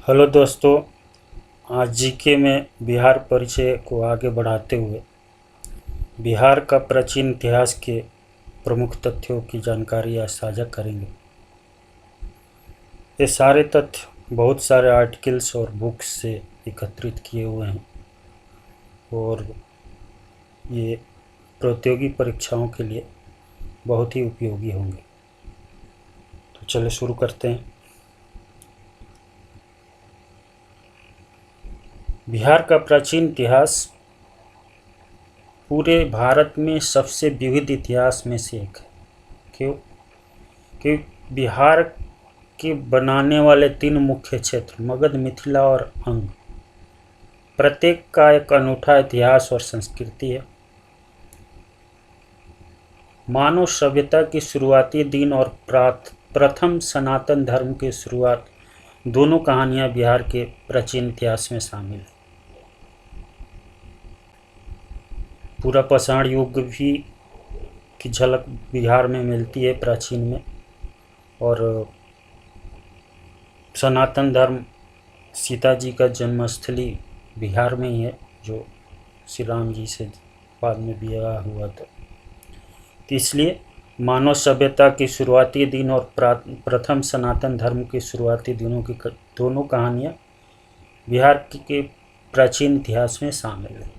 Hello दोस्तों। आज GK में बिहार परिचय को आगे बढ़ाते हुए बिहार का प्राचीन इतिहास के प्रमुख तथ्यों की जानकारी आज साझा करेंगे। ये सारे तथ्य बहुत सारे आर्टिकल्स और बुक्स से एकत्रित किए हुए हैं और ये प्रतियोगी परीक्षाओं के लिए बहुत ही उपयोगी होंगे। तो चलिए शुरू करते हैं। बिहार का प्राचीन इतिहास पूरे भारत में सबसे विविध इतिहास में से एक है। क्यों? कि बिहार के बनाने वाले 3 मुख्य क्षेत्र मगध, मिथिला और अंग, प्रत्येक का एक अनूठा इतिहास और संस्कृति है। मानव सभ्यता की शुरुआती दिन और प्रथम सनातन धर्म की शुरुआत, दोनों कहानियां बिहार के प्राचीन इतिहास में शामिल हैं। पूरा पाषाण युग भी की झलक बिहार में मिलती है प्राचीन में, और सनातन धर्म, सीता जी का जन्मस्थली बिहार में ही है, जो श्री राम जी से बाद में विवाह हुआ था। तो इसलिए मानव सभ्यता के शुरुआती दिन और प्रथम सनातन धर्म के शुरुआती दिनों की दोनों कहानियाँ बिहार के प्राचीन इतिहास में शामिल है।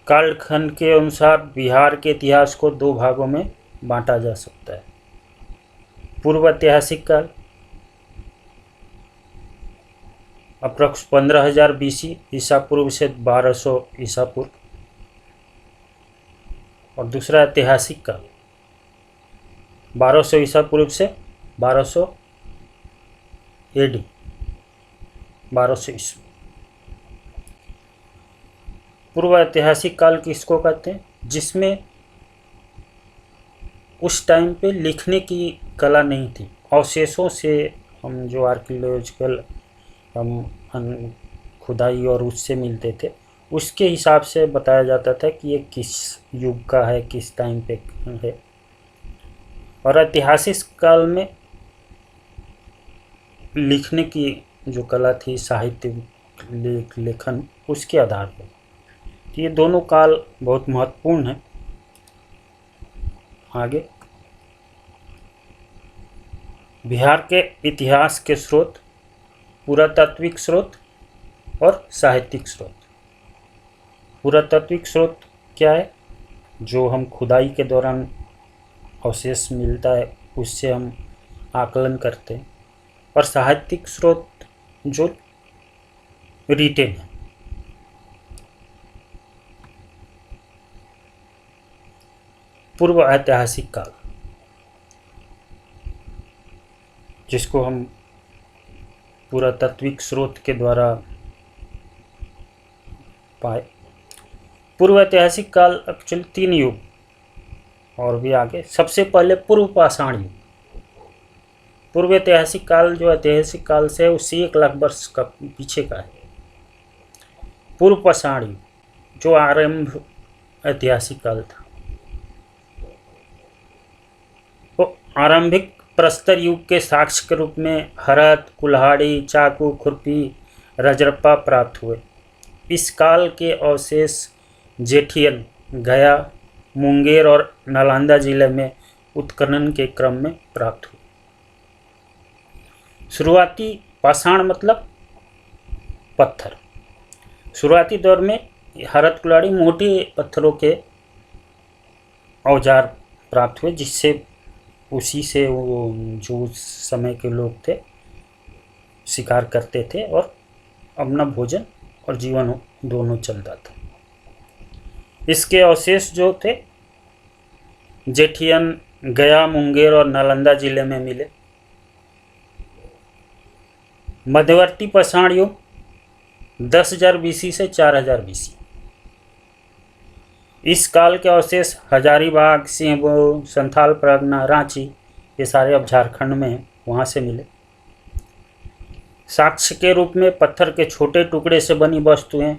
कालखंड के अनुसार बिहार के इतिहास को 2 भागों में बांटा जा सकता है। पूर्व ऐतिहासिक काल अप्रॉक्स 15,000 BC ईसा पूर्व से 1200 ईसा पूर्व, और दूसरा ऐतिहासिक काल 1200 ईसा पूर्व से 1200 AD, 1200 ईसा। पूर्व ऐतिहासिक काल किसको कहते हैं? जिसमें उस टाइम पे लिखने की कला नहीं थी। अवशेषों से हम जो आर्कियोलॉजिकल हम खुदाई और उससे मिलते थे, उसके हिसाब से बताया जाता था कि ये किस युग का है, किस टाइम पे है। और ऐतिहासिक काल में लिखने की जो कला थी, साहित्य लेखन, उसके आधार पर। ये दोनों काल बहुत महत्वपूर्ण है। आगे बिहार के इतिहास के स्रोत, पुरातात्विक स्रोत और साहित्यिक स्रोत। पुरातात्विक स्रोत क्या है? जो हम खुदाई के दौरान अवशेष मिलता है, उससे हम आकलन करते हैं। और साहित्यिक स्रोत जो रिटेन है। पूर्व ऐतिहासिक काल, जिसको हम पुरातात्विक स्रोत के द्वारा पाए। पूर्व ऐतिहासिक काल एक्चुअली 3 युग और भी आगे। सबसे पहले पूर्व पाषाण युग। पूर्व ऐतिहासिक काल जो ऐतिहासिक काल से है, उससे 1 लाख वर्ष का पीछे का है। पूर्व पाषाण युग जो आरंभ ऐतिहासिक काल था, वो आरंभिक प्रस्तर युग के साक्ष्य के रूप में हरत, कुल्हाड़ी, चाकू, खुरपी, रजरप्पा प्राप्त हुए। इस काल के अवशेष जेठियन, गया, मुंगेर और नालंदा जिले में उत्खनन के क्रम में प्राप्त हुए। शुरुआती पाषाण मतलब पत्थर। शुरुआती दौर में हरत, कुल्हाड़ी, मोटे पत्थरों के औजार प्राप्त हुए, जिससे उसी से वो जो उस समय के लोग थे शिकार करते थे और अपना भोजन और जीवन दोनों चलता था। इसके अवशेष जो थे जेठियन, गया, मुंगेर और नालंदा जिले में मिले। मध्यवर्ती पाषाण युग 10,000 BC से 4,000 BC। इस काल के अवशेष हजारीबाग, सिंहभूम, संथाल परगना, रांची, ये सारे अब झारखंड में हैं, वहाँ से मिले। साक्ष्य के रूप में पत्थर के छोटे टुकड़े से बनी वस्तुएं,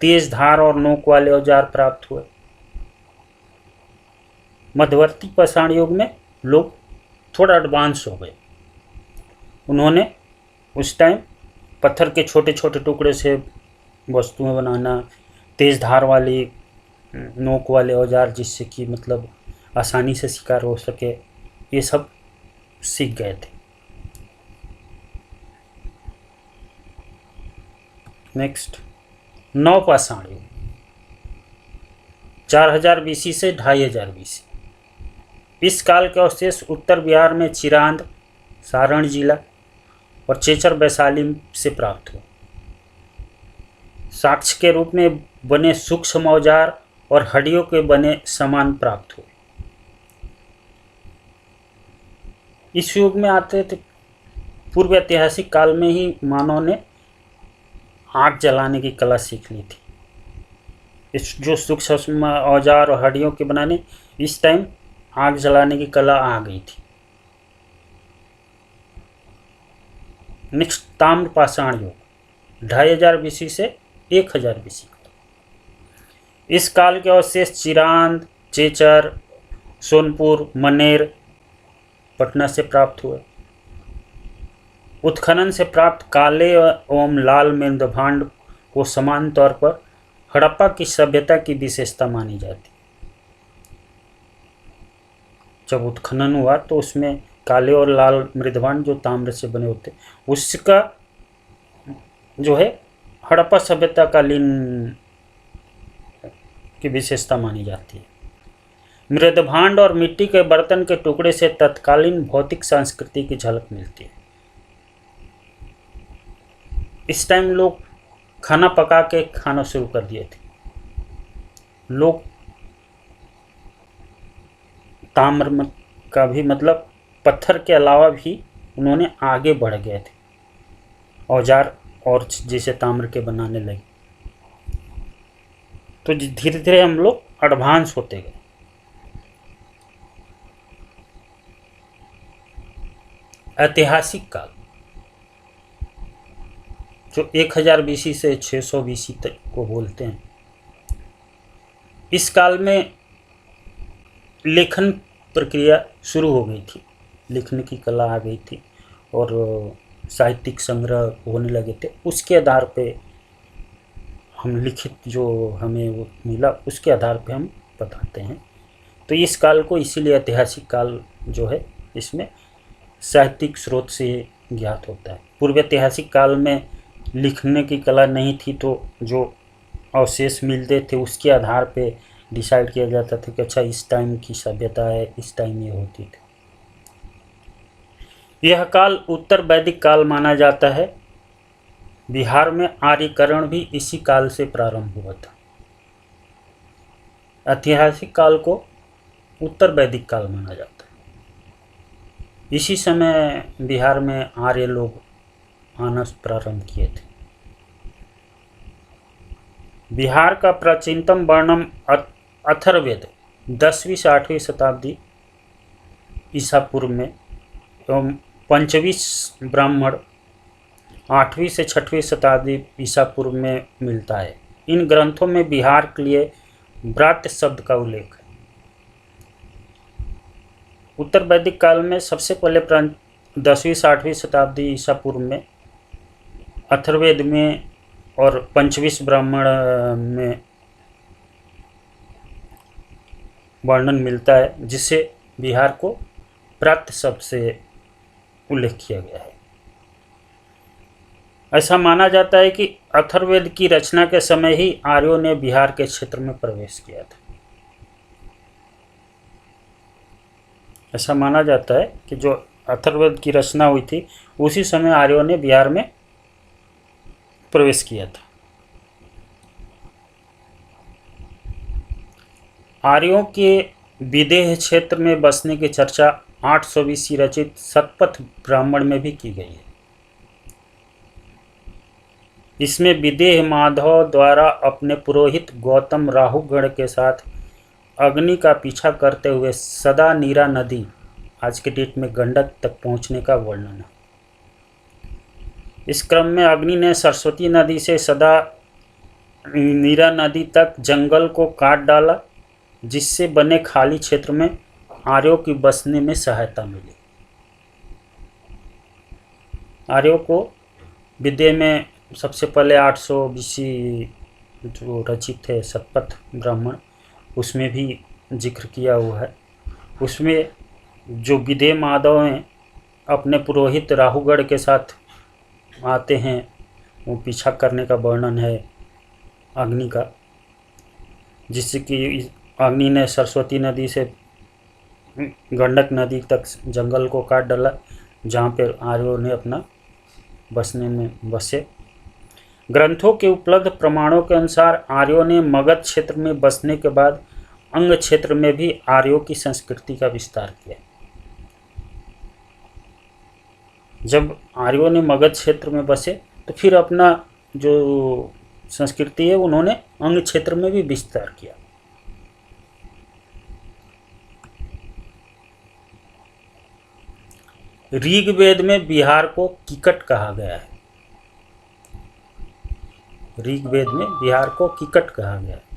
तेज धार और नोक वाले औजार प्राप्त हुए। मध्यवर्ती पाषाण युग में लोग थोड़ा एडवांस हो गए। उन्होंने उस टाइम पत्थर के छोटे छोटे टुकड़े से वस्तुएं बनाना, तेज़ धार वाली नोक वाले औजार जिससे कि मतलब आसानी से शिकार हो सके, ये सब सीख गए थे। नेक्स्ट, नवपाषाण युग 4000 BC से 2500 BC। इस काल के अवशेष उत्तर बिहार में चिरांद, सारण जिला और चेचर वैशाली से प्राप्त हुए। साक्ष्य के रूप में बने सूक्ष्म औजार और हड्डियों के बने सामान प्राप्त हुए। इस युग में आते थे पूर्व ऐतिहासिक काल में ही मानव ने आग जलाने की कला सीख ली थी। इस जो सूक्ष्म औजार और हड्डियों के बनाने, इस टाइम आग जलाने की कला आ गई थी। नेक्स्ट, ताम्रपाषाण युग 2500 BC से 1000 BC। इस काल के अवशेष चिरांद, चेचर, सोनपुर, मनेर, पटना से प्राप्त हुए। उत्खनन से प्राप्त काले एवं लाल मेरुदंड को समान तौर पर हड़प्पा की सभ्यता की विशेषता मानी जाती। जब उत्खनन हुआ तो उसमें काले और लाल मेरुदंड जो ताम्र से बने होते, उसका जो है हड़प्पा सभ्यता का लीन की विशेषता मानी जाती है। मेरुदंड और मिट्टी के बर्तन के टुकड़े से तत्कालीन भौतिक संस्कृति की झलक मिलती है। इस टाइम लोग खाना पका के खाना शुरू कर दिए थे। लोग ताम्र का भी मतलब पत्थर के अलावा भी उन्होंने आगे बढ़ गए थे, औजार और जैसे ताम्र के बनाने लगे। तो धीरे धीरे हम लोग एडवांस होते गए। ऐतिहासिक काल जो 1000 BC से 600 BC तक को बोलते हैं, इस काल में लेखन प्रक्रिया शुरू हो गई थी, लिखने की कला आ गई थी और साहित्यिक संग्रह होने लगे थे। उसके आधार पे हम लिखित जो हमें वो मिला, उसके आधार पे हम बताते हैं। तो इस काल को इसीलिए ऐतिहासिक काल जो है, इसमें साहित्यिक स्रोत से ज्ञात होता है। पूर्व ऐतिहासिक काल में लिखने की कला नहीं थी, तो जो अवशेष मिलते थे उसके आधार पे डिसाइड किया जाता था कि अच्छा इस टाइम की सभ्यता है, इस टाइम ये होती थी। यह काल उत्तर वैदिक काल माना जाता है। बिहार में आर्यकरण भी इसी काल से प्रारंभ हुआ था। ऐतिहासिक काल को उत्तर वैदिक काल माना जाता है। इसी समय बिहार में आर्य लोग आना प्रारंभ किए थे। बिहार का प्राचीनतम वर्णम अथर्ववेद 10वीं से 8वीं शताब्दी ईसा पूर्व में एवं पंचवी ब्राह्मण 8वीं से 6वीं शताब्दी ईसा पूर्व में मिलता है। इन ग्रंथों में बिहार के लिए व्रात्य शब्द का उल्लेख है। उत्तर वैदिक काल में सबसे पहले 10वीं से 8वीं शताब्दी ईसा पूर्व में अथर्ववेद में और पंचवी ब्राह्मण में वर्णन मिलता है, जिसे बिहार को व्रात्य शब्द से उल्लेख किया गया है। ऐसा माना जाता है कि अथर्ववेद की रचना के समय ही आर्यों ने बिहार के क्षेत्र में प्रवेश किया था। ऐसा माना जाता है कि जो अथर्ववेद की रचना हुई थी उसी समय आर्यों ने बिहार में प्रवेश किया था। आर्यों के विदेह क्षेत्र में बसने की चर्चा 800 BC रचित शतपथ ब्राह्मण में भी की गई है। इसमें विदेह माधव द्वारा अपने पुरोहित गौतम राहुगण के साथ अग्नि का पीछा करते हुए सदा नीरा नदी, आज के डेट में गंडक तक पहुंचने का वर्णन है। इस क्रम में अग्नि ने सरस्वती नदी से सदा नीरा नदी तक जंगल को काट डाला, जिससे बने खाली क्षेत्र में आर्यों की बसने में सहायता मिली। आर्यों को विद्या में सबसे पहले 800 BC जो रचित थे शतपथ ब्राह्मण, उसमें भी जिक्र किया हुआ है। उसमें जो विदेह माधव हैं अपने पुरोहित राहुगढ़ के साथ आते हैं, वो पीछा करने का वर्णन है अग्नि का, जिससे कि अग्नि ने सरस्वती नदी से गंडक नदी तक जंगल को काट डाला, जहाँ पर आर्यों ने अपना बसने में बसे। ग्रंथों के उपलब्ध प्रमाणों के अनुसार आर्यों ने मगध क्षेत्र में बसने के बाद अंग क्षेत्र में भी आर्यों की संस्कृति का विस्तार किया। जब आर्यों ने मगध क्षेत्र में बसे तो फिर अपना जो संस्कृति है उन्होंने अंग क्षेत्र में भी विस्तार किया। ऋग्वेद में बिहार को किकट कहा गया है। ऋग्वेद में बिहार को किकट कहा गया है।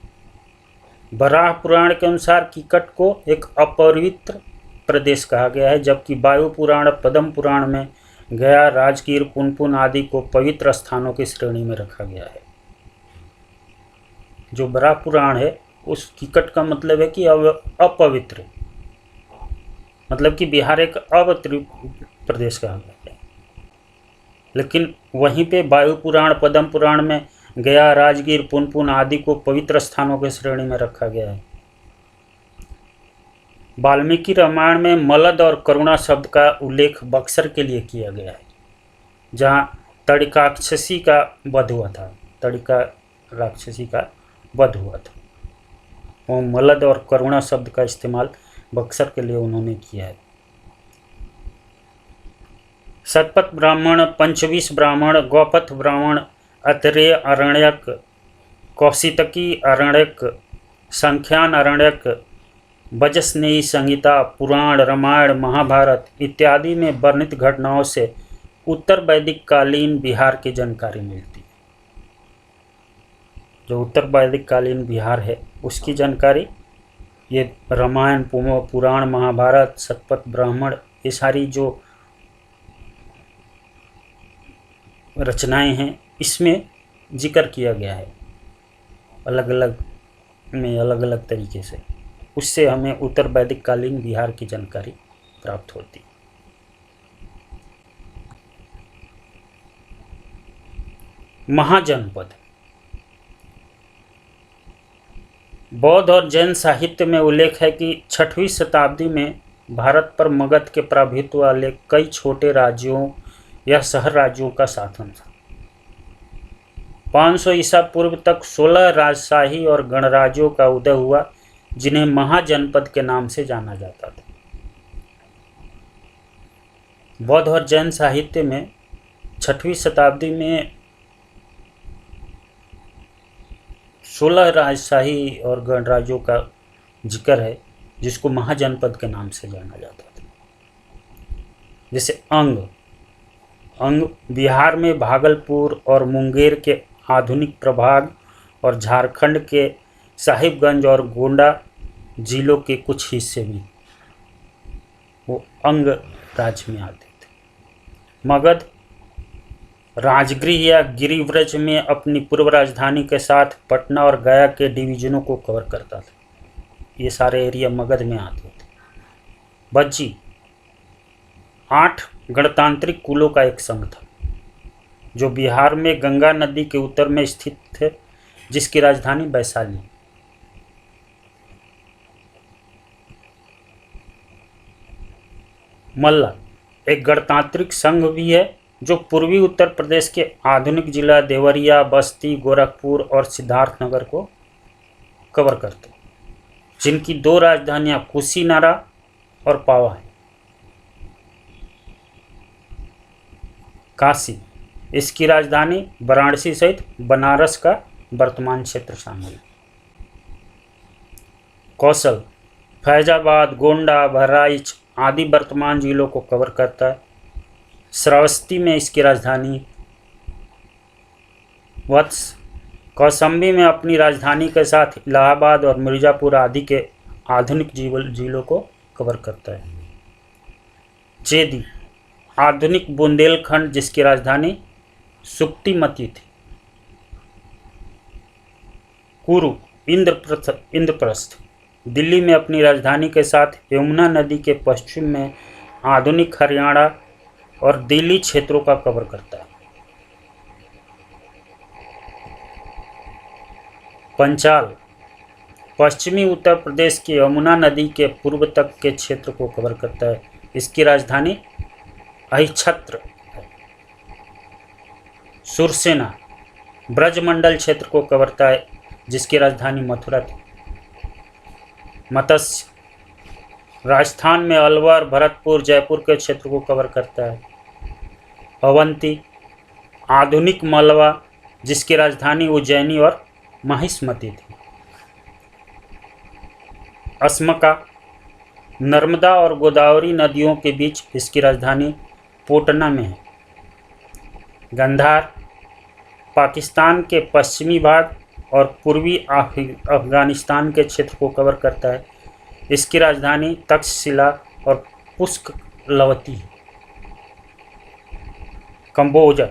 वराह पुराण के अनुसार किकट को एक अपवित्र प्रदेश कहा गया है, जबकि वायु पुराण, पद्म पुराण में गया, राजगीर, पुनपुन आदि को पवित्र स्थानों की श्रेणी में रखा गया है। जो वराह पुराण है उस किकट का मतलब है कि अपवित्र, मतलब कि बिहार एक अपवित्र प्रदेश कहा गया है। लेकिन वहीं पे वायु पुराण, पद्म पुराण में गया, राजगीर, पुनपुन आदि को पवित्र स्थानों की श्रेणी में रखा गया है। वाल्मीकि रामायण में मलद और करुणा शब्द का उल्लेख बक्सर के लिए किया गया है, जहाँ तड़िकाक्षसी का वध हुआ था। तड़िका राक्षसी का वध हुआ था। वो मलद और करुणा शब्द का इस्तेमाल बक्सर के लिए उन्होंने किया है। शतपथ ब्राह्मण, पंचविश ब्राह्मण, गौपथ ब्राह्मण, अत्रेय अरण्यक, कौशितकी अरण्यक, संख्यान अरण्यक, वजस्नेयी संहिता, पुराण, रामायण, महाभारत इत्यादि में वर्णित घटनाओं से उत्तर वैदिक कालीन बिहार की जानकारी मिलती है। जो उत्तर वैदिक कालीन बिहार है उसकी जानकारी ये रामायण, पुराण, महाभारत, शतपथ ब्राह्मण, ये सारी जो रचनाएं हैं इसमें जिक्र किया गया है अलग अलग में, अलग अलग तरीके से। उससे हमें उत्तर वैदिक कालीन बिहार की जानकारी प्राप्त होती है। महाजनपद। बौद्ध और जैन साहित्य में उल्लेख है कि 6वीं शताब्दी में भारत पर मगध के प्रभुत्व वाले कई छोटे राज्यों या शहर राज्यों का शासन था। 500 ईसा पूर्व तक 16 राजशाही और गणराज्यों का उदय हुआ, जिन्हें महाजनपद के नाम से जाना जाता था। बौद्ध और जैन साहित्य में 6वीं शताब्दी में 16 राजशाही और गणराज्यों का जिक्र है, जिसको महाजनपद के नाम से जाना जाता था। जैसे अंग बिहार में भागलपुर और मुंगेर के आधुनिक प्रभाग और झारखंड के साहिबगंज और गोंडा जिलों के कुछ हिस्से भी वो अंग राज्य में आते थे। मगध राजगृह या गिरिव्रज में अपनी पूर्व राजधानी के साथ पटना और गया के डिवीजनों को कवर करता था। ये सारे एरिया मगध में आते थे। बज्जी 8 गणतांत्रिक कुलों का एक संघ था, जो बिहार में गंगा नदी के उत्तर में स्थित थे, जिसकी राजधानी वैशाली। मल्ला एक गणतांत्रिक संघ भी है, जो पूर्वी उत्तर प्रदेश के आधुनिक जिला देवरिया, बस्ती, गोरखपुर और सिद्धार्थनगर को कवर करते, जिनकी 2 राजधानियां कुशीनारा और पावा है। काशी, इसकी राजधानी वाराणसी सहित बनारस का वर्तमान क्षेत्र शामिल है। कौशल फैजाबाद, गोंडा, बहराइच आदि वर्तमान जिलों को कवर करता है। श्रावस्ती में इसकी राजधानी वत्स। कौशाम्बी में अपनी राजधानी के साथ इलाहाबाद और मिर्ज़ापुर आदि के आधुनिक जिलों को कवर करता है। चेदी आधुनिक बुंदेलखंड, जिसकी राजधानी सुक्तिमती थी। कुरु इंद्रप्रस्थ दिल्ली में अपनी राजधानी के साथ यमुना नदी के पश्चिम में आधुनिक हरियाणा और दिल्ली क्षेत्रों का कवर करता है। पंचाल पश्चिमी उत्तर प्रदेश की यमुना नदी के पूर्व तक के क्षेत्र को कवर करता है। इसकी राजधानी अहिच्छत्र है। सुरसेना ब्रजमंडल क्षेत्र को कवरता है, जिसकी राजधानी मथुरा थी। मत्स्य राजस्थान में अलवर, भरतपुर, जयपुर के क्षेत्र को कवर करता है। अवंती आधुनिक मालवा, जिसकी राजधानी उज्जैनी और महिष्मती थी। अस्मका नर्मदा और गोदावरी नदियों के बीच, इसकी राजधानी पोटना में है। गंधार पाकिस्तान के पश्चिमी भाग और पूर्वी अफगानिस्तान के क्षेत्र को कवर करता है। इसकी राजधानी तक्षशिला और पुष्कलवती है। कंबोजा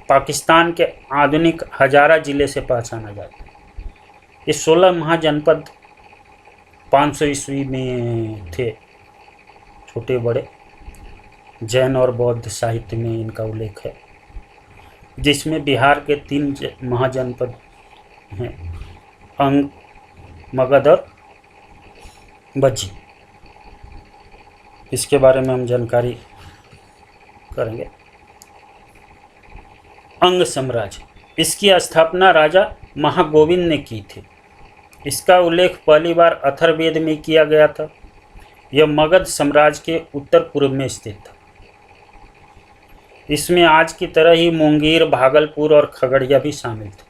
पाकिस्तान के आधुनिक हजारा जिले से पहचाना जाता है। ये 16 महाजनपद 500 ईस्वी में थे। छोटे बड़े जैन और बौद्ध साहित्य में इनका उल्लेख है, जिसमें बिहार के 3 महाजनपद हैं, अंग, मगध और बज्जी। इसके बारे में हम जानकारी करेंगे। अंग साम्राज्य, इसकी स्थापना राजा महागोविंद ने की थी। इसका उल्लेख पहली बार अथर्ववेद में किया गया था। यह मगध साम्राज्य के उत्तर पूर्व में स्थित था। इसमें आज की तरह ही मुंगेर, भागलपुर और खगड़िया भी शामिल थे।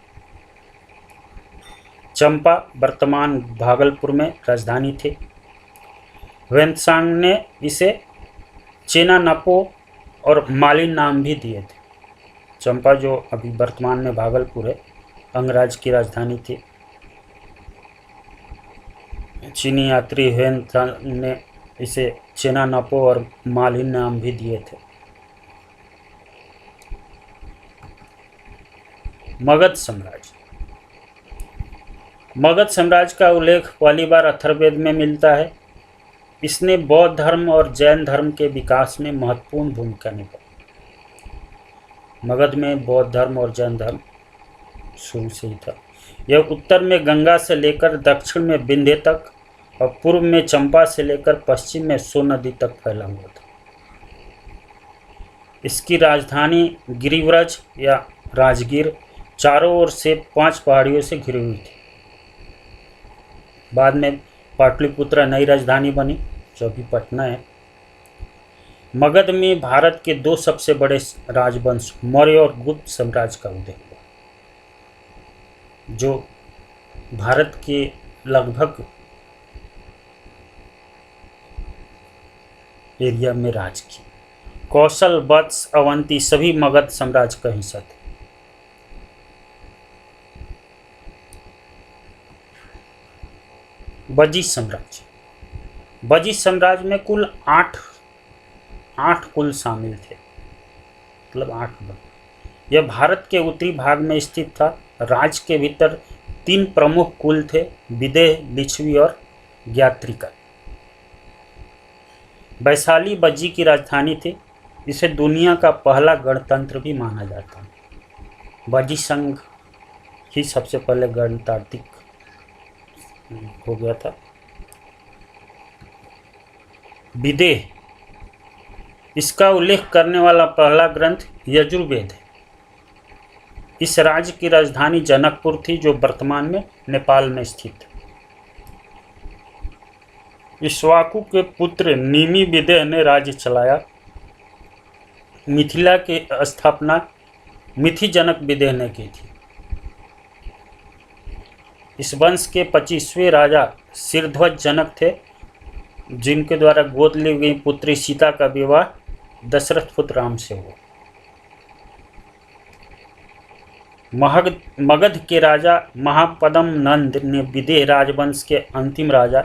चंपा वर्तमान भागलपुर में राजधानी थे। वेंत्सांग ने इसे चेनानपो और मालिन नाम भी दिए थे। चंपा, जो अभी वर्तमान में भागलपुर है, अंगराज की राजधानी थी। चीनी यात्री वेंत्सांग ने इसे चेनानपो और मालिन नाम भी दिए थे। मगध साम्राज्य, मगध साम्राज्य का उल्लेख पहली बार अथर्ववेद में मिलता है। इसने बौद्ध धर्म और जैन धर्म के विकास में महत्वपूर्ण भूमिका निभाई। मगध में बौद्ध धर्म और जैन धर्म शुरू से ही था। यह उत्तर में गंगा से लेकर दक्षिण में विंध्य तक और पूर्व में चंपा से लेकर पश्चिम में सो नदी तक फैला हुआ था। इसकी राजधानी गिरिव्रज या राजगीर चारों ओर से 5 पहाड़ियों से घिरी हुई थी। बाद में पाटलिपुत्र नई राजधानी बनी, जो अभी पटना है। मगध में भारत के 2 सबसे बड़े राजवंश मौर्य और गुप्त साम्राज्य का उदय हुआ, जो भारत के लगभग एरिया में राज की। कौशल, वत्स, अवंती सभी मगध साम्राज्य का हिस्सा थे। बजी साम्राज्य, बजी साम्राज्य में कुल 8 कुल शामिल थे, मतलब 8 वंश। यह भारत के उत्तरी भाग में स्थित था। राज्य के भीतर 3 प्रमुख कुल थे, विदेह, लिच्छवी और ज्ञात्रिका। वैशाली बज्जी की राजधानी थी। इसे दुनिया का पहला गणतंत्र भी माना जाता है। बज्जी संघ ही सबसे पहले गणतांत्रिक हो गया था। विदेह, इसका उल्लेख करने वाला पहला ग्रंथ यजुर्वेद है। इस राज्य की राजधानी जनकपुर थी, जो वर्तमान में नेपाल में स्थित है। इक्ष्वाकु के पुत्र निमि विदेह ने राज्य चलाया। मिथिला की स्थापना मिथि जनक विदेह ने की थी। इस वंश के 25वें राजा सिरध्वज जनक थे, जिनके द्वारा गोद ली गई पुत्री सीता का विवाह दशरथ पुत्र राम से हुआ। मगध के राजा महापद्म नंद ने विदेह राजवंश के अंतिम राजा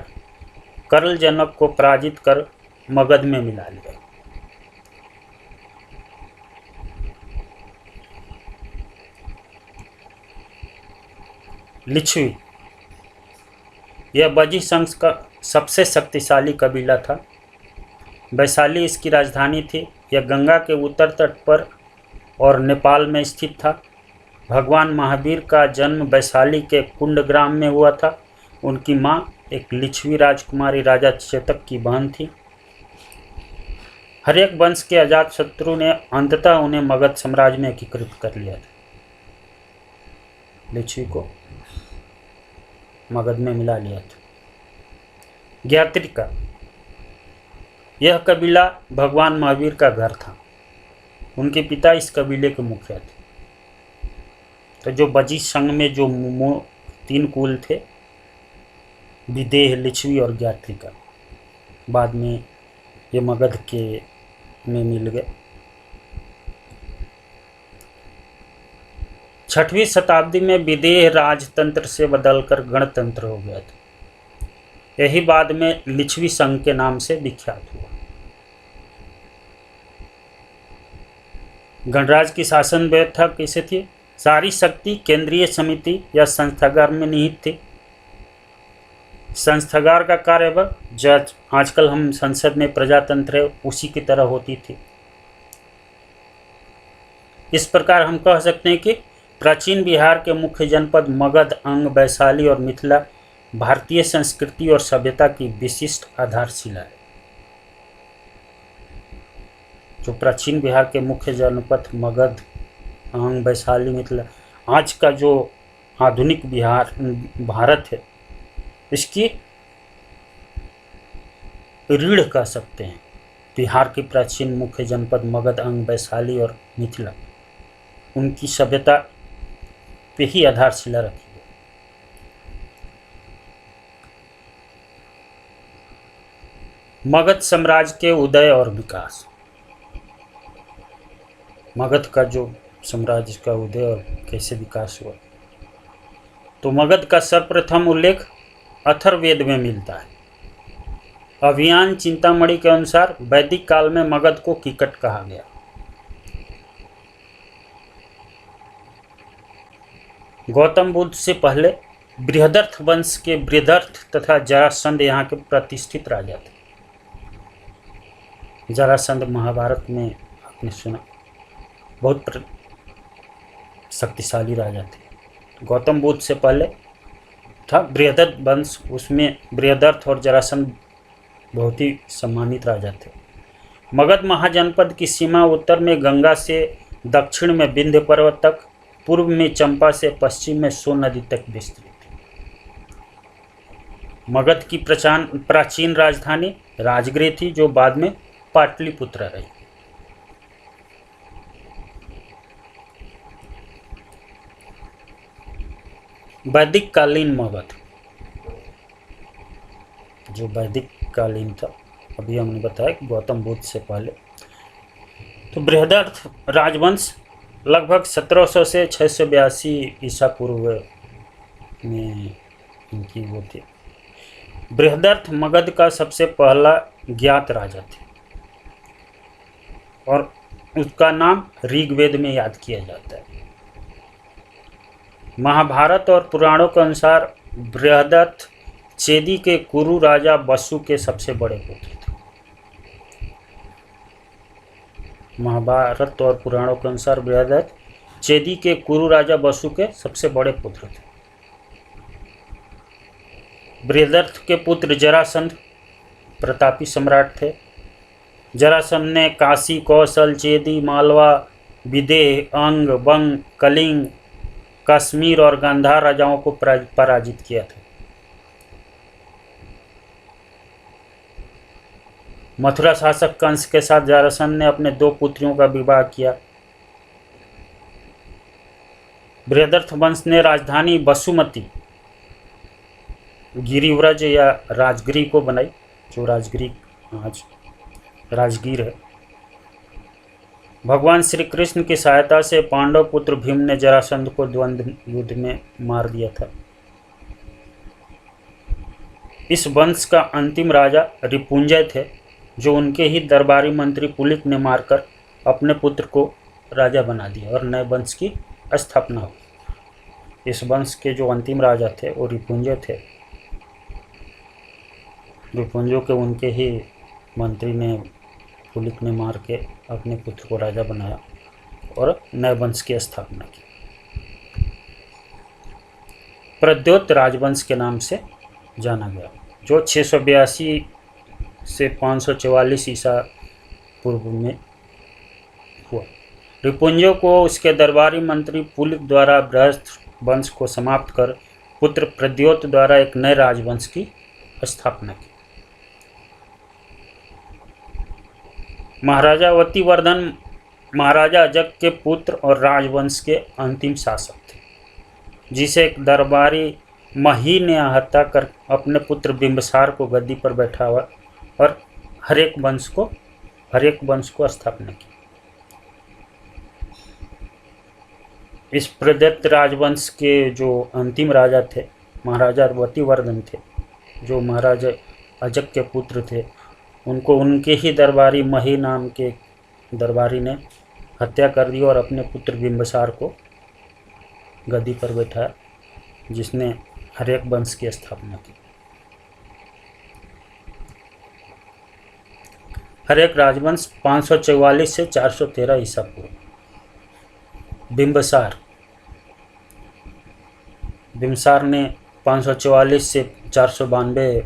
करल जनक को पराजित कर मगध में मिला लिया। लिच्छवी, यह बजी संघ का सबसे शक्तिशाली कबीला था। वैशाली इसकी राजधानी थी। यह गंगा के उत्तर तट पर और नेपाल में स्थित था। भगवान महावीर का जन्म वैशाली के कुंडग्राम में हुआ था। उनकी मां एक लिच्छवी राजकुमारी राजा चेतक की बहन थी। हर एक वंश के अजात शत्रु ने अंततः उन्हें मगध साम्राज्य में एकीकृत कर लिया था। लिच्छवी को मगध में मिला लिया था। ज्ञात्रिका, यह कबीला भगवान महावीर का घर था। उनके पिता इस कबीले के मुखिया थे। तो जो बजी संघ में जो 3 कुल थे, विदेह, लिच्छवी और ज्ञात्रिका, बाद में ये मगध के में मिल गए। 6वीं शताब्दी में विदेह राजतंत्र से बदलकर गणतंत्र हो गया था। यही बाद में लिच्छवी संघ के नाम से विख्यात हुआ। गणराज की शासन व्यवस्था कैसे थी? सारी शक्ति केंद्रीय समिति या संस्थागार में निहित थी। संस्थागार का कार्य जज, आजकल हम संसद में प्रजातंत्र है, उसी की तरह होती थी। इस प्रकार हम कह सकते हैं कि प्राचीन बिहार के मुख्य जनपद मगध, अंग, वैशाली और मिथिला भारतीय संस्कृति और सभ्यता की विशिष्ट आधारशिला है। जो प्राचीन बिहार के मुख्य जनपद मगध, अंग, वैशाली, मिथिला, आज का जो आधुनिक बिहार भारत है, इसकी रीढ़ कह सकते हैं। बिहार के प्राचीन मुख्य जनपद मगध, अंग, वैशाली और मिथिला, उनकी सभ्यता पे ही आधारशिला रखी है। मगध साम्राज्य के उदय और विकास। मगध का जो साम्राज्य का उदय और कैसे विकास हुआ, तो मगध का सर्वप्रथम उल्लेख अथर्ववेद में मिलता है। अभियान चिंतामणि के अनुसार वैदिक काल में मगध को कीकट कहा गया। गौतम बुद्ध से पहले बृहदर्थ वंश के बृहदर्थ तथा जरासंध यहाँ के प्रतिष्ठित राजा थे। जरासंध महाभारत में आपने सुना, बहुत शक्तिशाली राजा थे। गौतम बुद्ध से पहले था बृहदर्थ वंश, उसमें बृहदर्थ और जरासंध बहुत ही सम्मानित राजा थे। मगध महाजनपद की सीमा उत्तर में गंगा से दक्षिण में विंध्य पर्वत तक, पूर्व में चंपा से पश्चिम में सोन नदी तक विस्तृत थी। मगध की प्राचीन राजधानी राजगृह थी, जो बाद में पाटलिपुत्र रही। वैदिक कालीन मगध, जो वैदिक कालीन था, अभी हमने बताया कि गौतम बुद्ध से पहले, तो बृहदर्थ राजवंश लगभग 1700 से 682 ईसा पूर्व में इनकी वो थी। बृहदर्थ मगध का सबसे पहला ज्ञात राजा थे और उसका नाम ऋग्वेद में याद किया जाता है। महाभारत और पुराणों के अनुसार बृहदर्थ चेदी के कुरु राजा वसु के सबसे बड़े पुत्र थे। महाभारत और पुराणों के अनुसार बृहदर्थ चेदी के कुरु राजा वसु के सबसे बड़े पुत्र थे। बृहदर्थ के पुत्र जरासंध प्रतापी सम्राट थे। जरासंध ने काशी, कौशल, चेदी, मालवा, विदेह, अंग, बंग, कलिंग, कश्मीर और गांधार राजाओं को पराजित किया था। मथुरा शासक कंस के साथ जरासंध ने अपने 2 पुत्रियों का विवाह किया। बृहदर्थ वंश ने राजधानी वसुमती गिरिव्रज या राजगिरी को बनाई, जो राजगिरी आज राजगीर है। भगवान श्री कृष्ण की सहायता से पांडव पुत्र भीम ने जरासंध को द्वंद्व युद्ध में मार दिया था। इस वंश का अंतिम राजा रिपुंजय थे, जो उनके ही दरबारी मंत्री पुलिक ने मारकर अपने पुत्र को राजा बना दिया और नए वंश की स्थापना हुई। इस वंश के जो अंतिम राजा थे वो रिपुंजय थे। रिपुंजय के उनके ही मंत्री ने, पुलिक ने मार के अपने पुत्र को राजा बनाया और नए वंश की स्थापना की। प्रद्योत राजवंश के नाम से जाना गया, जो 682 से 544 ईसा पूर्व में हुआ। रिपुंजय को उसके दरबारी मंत्री पुलिक द्वारा बृहस्थ वंश को समाप्त कर पुत्र प्रद्योत द्वारा एक नए राजवंश की स्थापना की। महाराजा वतिवर्धन महाराजा अजक के पुत्र और राजवंश के अंतिम शासक थे, जिसे एक दरबारी मही ने हत्या कर अपने पुत्र बिंबिसार को गद्दी पर बैठाया और हर एक वंश को स्थापना की। इस प्रदत्त राजवंश के जो अंतिम राजा थे महाराजा वतिवर्धन थे, जो महाराजा अजक के पुत्र थे। उनको उनके ही दरबारी मही नाम के दरबारी ने हत्या कर दी और अपने पुत्र बिंबिसार को गद्दी पर बैठाया, जिसने हर एक वंश की स्थापना की। हर एक राजवंश 544 से 413 ईसा पूर्व। बिंबिसार ने 544 से 492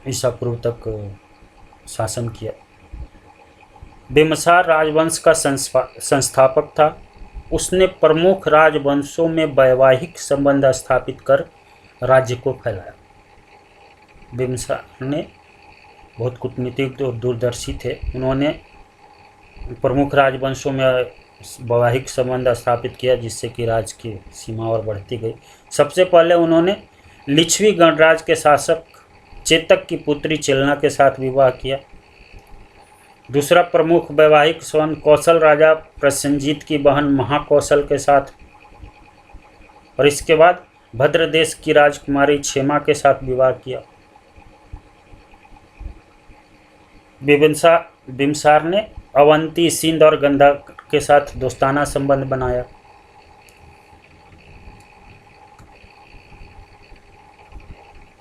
ईसा पूर्व तक शासन किया। बिंबिसार राजवंश का संस्थापक था। उसने प्रमुख राजवंशों में वैवाहिक संबंध स्थापित कर राज्य को फैलाया। बिंबिसार ने बहुत कूटनीतिक और दूरदर्शी थे। उन्होंने प्रमुख राजवंशों में वैवाहिक संबंध स्थापित किया, जिससे कि राज्य की सीमा और बढ़ती गई। सबसे पहले उन्होंने लिच्छवी गणराज्य के शासक चेतक की पुत्री चिलना के साथ विवाह किया। दूसरा प्रमुख वैवाहिक संबंध कौशल राजा प्रसेनजीत की बहन महाकौशल के साथ, और इसके बाद भद्रदेश की राजकुमारी क्षेमा के साथ विवाह किया। बिंबिसार ने अवंती, सिंध और गंधा के साथ दोस्ताना संबंध बनाया।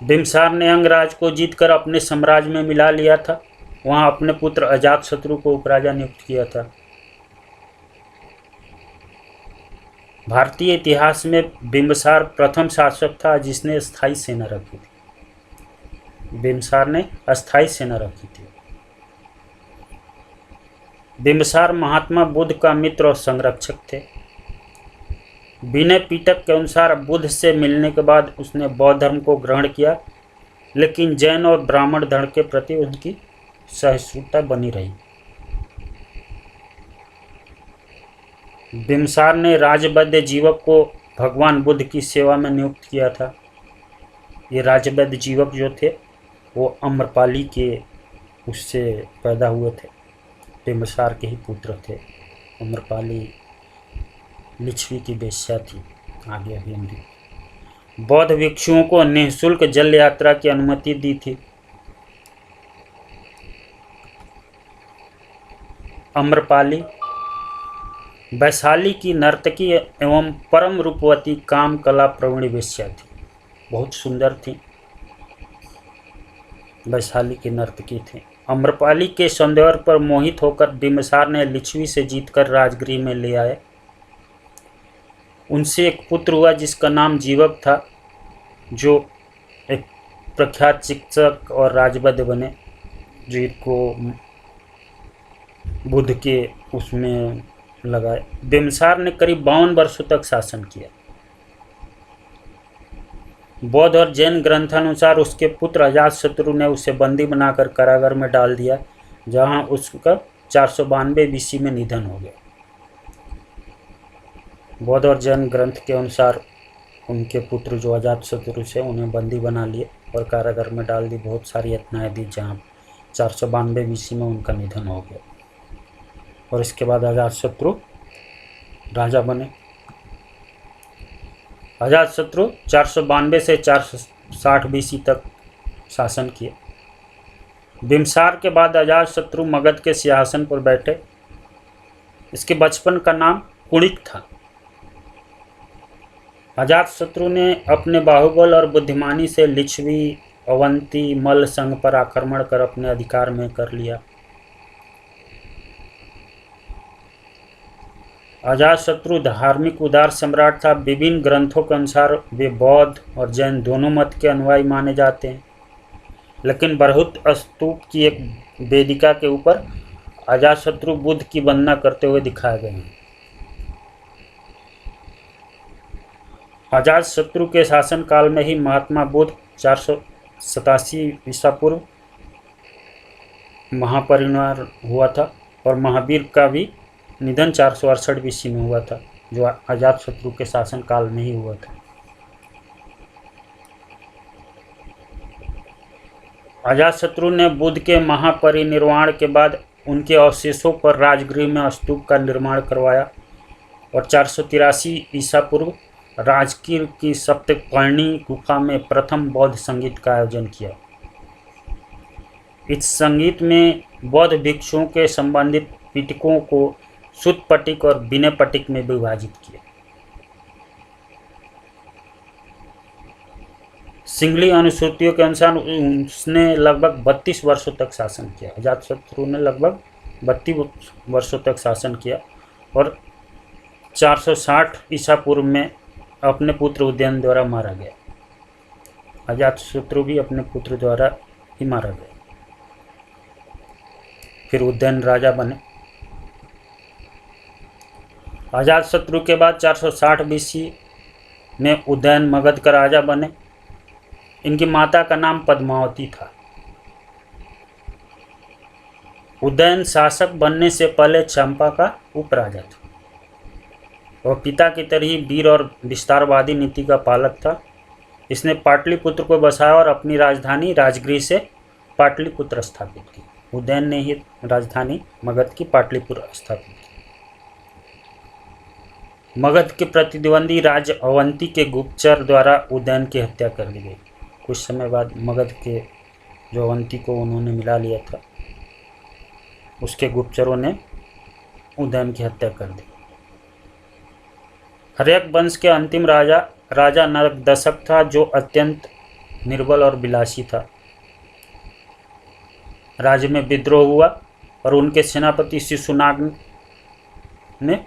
बिंबिसार ने अंगराज को जीतकर अपने साम्राज्य में मिला लिया था। वहां अपने पुत्र अजातशत्रु को उपराजा नियुक्त किया था। भारतीय इतिहास में बिंबिसार प्रथम शासक था जिसने स्थायी सेना रखी थी। बिंबिसार ने अस्थायी सेना रखी थी। बिंबिसार महात्मा बुद्ध का मित्र और संरक्षक थे। विनय पिटक के अनुसार बुद्ध से मिलने के बाद उसने बौद्ध धर्म को ग्रहण किया, लेकिन जैन और ब्राह्मण धर्म के प्रति उनकी सहिष्णुता बनी रही। बिंबिसार ने राजवैद्य जीवक को भगवान बुद्ध की सेवा में नियुक्त किया था। ये राजवैद्य जीवक जो थे वो अम्रपाली के उससे पैदा हुए थे, बिंबिसार के ही पुत्र थे। अम्रपाली लिच्छवी की वेश्या थी। आगे अभी हम बौद्ध भिक्षुओं को निःशुल्क जल यात्रा की अनुमति दी थी। अम्रपाली वैशाली की नर्तकी एवं परम रूपवती काम कला प्रवीण वेश्या थी। बहुत सुंदर थी। वैशाली की नर्तकी थी। अम्रपाली के सौंदर्य पर मोहित होकर बिंबिसार ने लिच्छवी से जीतकर राजगृह में ले आए। उनसे एक पुत्र हुआ जिसका नाम जीवक था, जो एक प्रख्यात चिकित्सक और राजवैद्य बने, जिनको बुद्ध के उसमें लगाए। बिंबिसार ने करीब 52 वर्षों तक शासन किया। बौद्ध और जैन ग्रंथानुसार उसके पुत्र अजातशत्रु ने उसे बंदी बनाकर कारागार में डाल दिया, जहां उसका 492 बीसी में निधन हो गया। बौद्ध और जैन ग्रंथ के अनुसार उनके पुत्र जो अजातशत्रु से उन्हें बंदी बना लिए और कारागार में डाल दी। बहुत सारी यातनाएं दी, जहाँ 492 बीसी में उनका निधन हो गया। और इसके बाद अजातशत्रु राजा बने। अजातशत्रु 492 से 460 बीसी तक शासन किए। बिंबिसार के बाद अजातशत्रु मगध के सिंहासन पर बैठे। इसके बचपन का नाम कुणिक था। अजातशत्रु ने अपने बाहुबल और बुद्धिमानी से लिच्छवी, अवंती, मल्ल संघ पर आक्रमण कर अपने अधिकार में कर लिया। अजातशत्रु धार्मिक उदार सम्राट था। विभिन्न ग्रंथों के अनुसार वे बौद्ध और जैन दोनों मत के अनुयायी माने जाते हैं, लेकिन बृहत स्तूप की एक वेदिका के ऊपर अजातशत्रु बुद्ध की वंदना करते हुए दिखाए गए हैं। अजातशत्रु के शासनकाल में ही महात्मा बुद्ध 487 ईसा पूर्व महापरिनिर्वाण हुआ था और महावीर का भी निधन 468 BC में हुआ था, जो अजातशत्रु के शासनकाल में ही हुआ था। अजातशत्रु ने बुद्ध के महापरिनिर्वाण के बाद उनके अवशेषों पर राजगृह में स्तूप का निर्माण करवाया और 483 ईसा पूर्व राजगीर की सप्तपर्णी गुफा में प्रथम बौद्ध संगीत का आयोजन किया। इस संगीत में बौद्ध भिक्षुओं के संबंधित पिटकों को शुद्ध पटिक और विनय पटिक में विभाजित किया। सिंगली अनुसूचियों के अनुसार उसने लगभग 32 वर्षों तक शासन किया। अजातशत्रु ने लगभग 32 वर्षों तक शासन किया और 460 ईसा पूर्व में अपने पुत्र उदयन द्वारा मारा गया। अजातशत्रु भी अपने पुत्र द्वारा ही मारा गया। फिर उदयन राजा बने। अजातशत्रु के बाद 460 BC में उदयन मगध का राजा बने। इनकी माता का नाम पद्मावती था। उदयन शासक बनने से पहले चंपा का उपराजा था। वह पिता की तरह ही वीर और विस्तारवादी नीति का पालक था। इसने पाटलिपुत्र को बसाया और अपनी राजधानी राजगृह से पाटलिपुत्र स्थापित की। उदयन ने ही राजधानी मगध की पाटलिपुत्र स्थापित की। मगध के प्रतिद्वंदी राज अवंती के गुप्तचर द्वारा उदयन की हत्या कर दी गई। कुछ समय बाद मगध के जो अवंती को उन्होंने मिला लिया था, उसके गुप्तचरों ने उदयन की हत्या कर दी। हर्यक वंश के अंतिम राजा नरकदशक था, जो अत्यंत निर्बल और विलासी था। राज्य में विद्रोह हुआ और उनके सेनापति शिशुनाग ने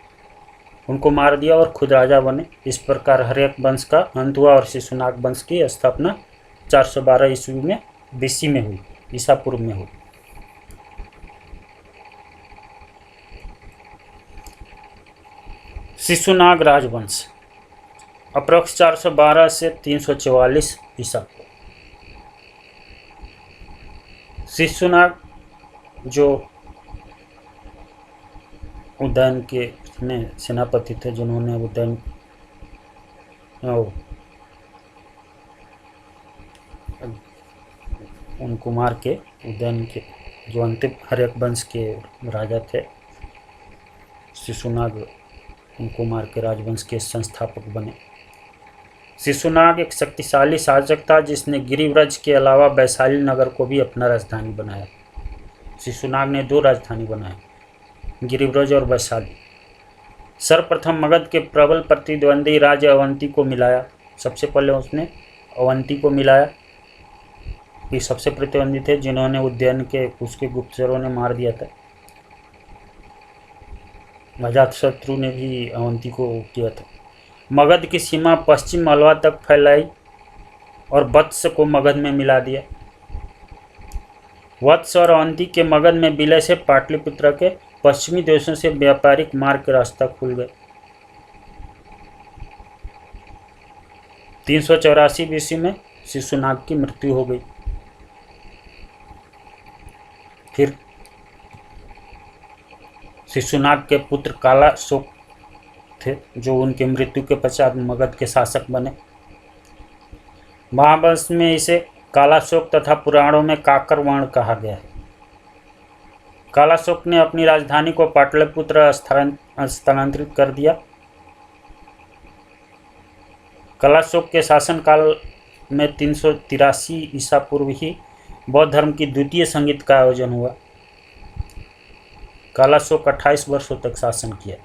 उनको मार दिया और खुद राजा बने। इस प्रकार हर्यक वंश का अंत हुआ और शिशुनाग वंश की स्थापना 412 ईस्वी में BC में हुई, ईसा पूर्व में हुई। शिशुनाग राजवंश अप्रॉक्स 412 से 344 ईसा पूर्व। शिशुनाग जो उदयन के में सेनापति थे, जिन्होंने उदयन उनको मार के उदयन के जो अंतिम हर्यक वंश के राजा थे, शिशुनाग उनको मार के राजवंश के संस्थापक बने। शिशुनाग एक शक्तिशाली शासक था, जिसने गिरिव्रज के अलावा वैशाली नगर को भी अपना राजधानी बनाया। शिशुनाग ने 2 राजधानी बनाए, गिरिव्रज और वैशाली। सर्वप्रथम मगध के प्रबल प्रतिद्वंदी राज अवंती को मिलाया। सबसे पहले उसने अवंती को मिलाया। ये सबसे प्रतिद्वंदी थे, जिन्होंने उदयन के उसके गुप्तचरों ने मार दिया था। अजातशत्रु ने भी अवंती को किया था। मगध की सीमा पश्चिम मालवा तक फैलाई और वत्स को मगध में मिला दिया। वत्स और अवंती के मगध में विलय से पाटलिपुत्र के पश्चिमी देशों से व्यापारिक मार्ग के रास्ता खुल गए। 384 BC में शिशुनाग की मृत्यु हो गई। फिर शिशुनाग के पुत्र कालाशोक थे, जो उनकी मृत्यु के पश्चात मगध के शासक बने। महावंश में इसे कालाशोक तथा पुराणों में काकरवर्ण कहा गया है। कालाशोक ने अपनी राजधानी को पाटलिपुत्र स्थानांतरित कर दिया। कालाशोक के शासनकाल में 383 ईसा पूर्व ही बौद्ध धर्म की द्वितीय संगीत का आयोजन हुआ। कालाशोक 28 वर्षों तक शासन किया।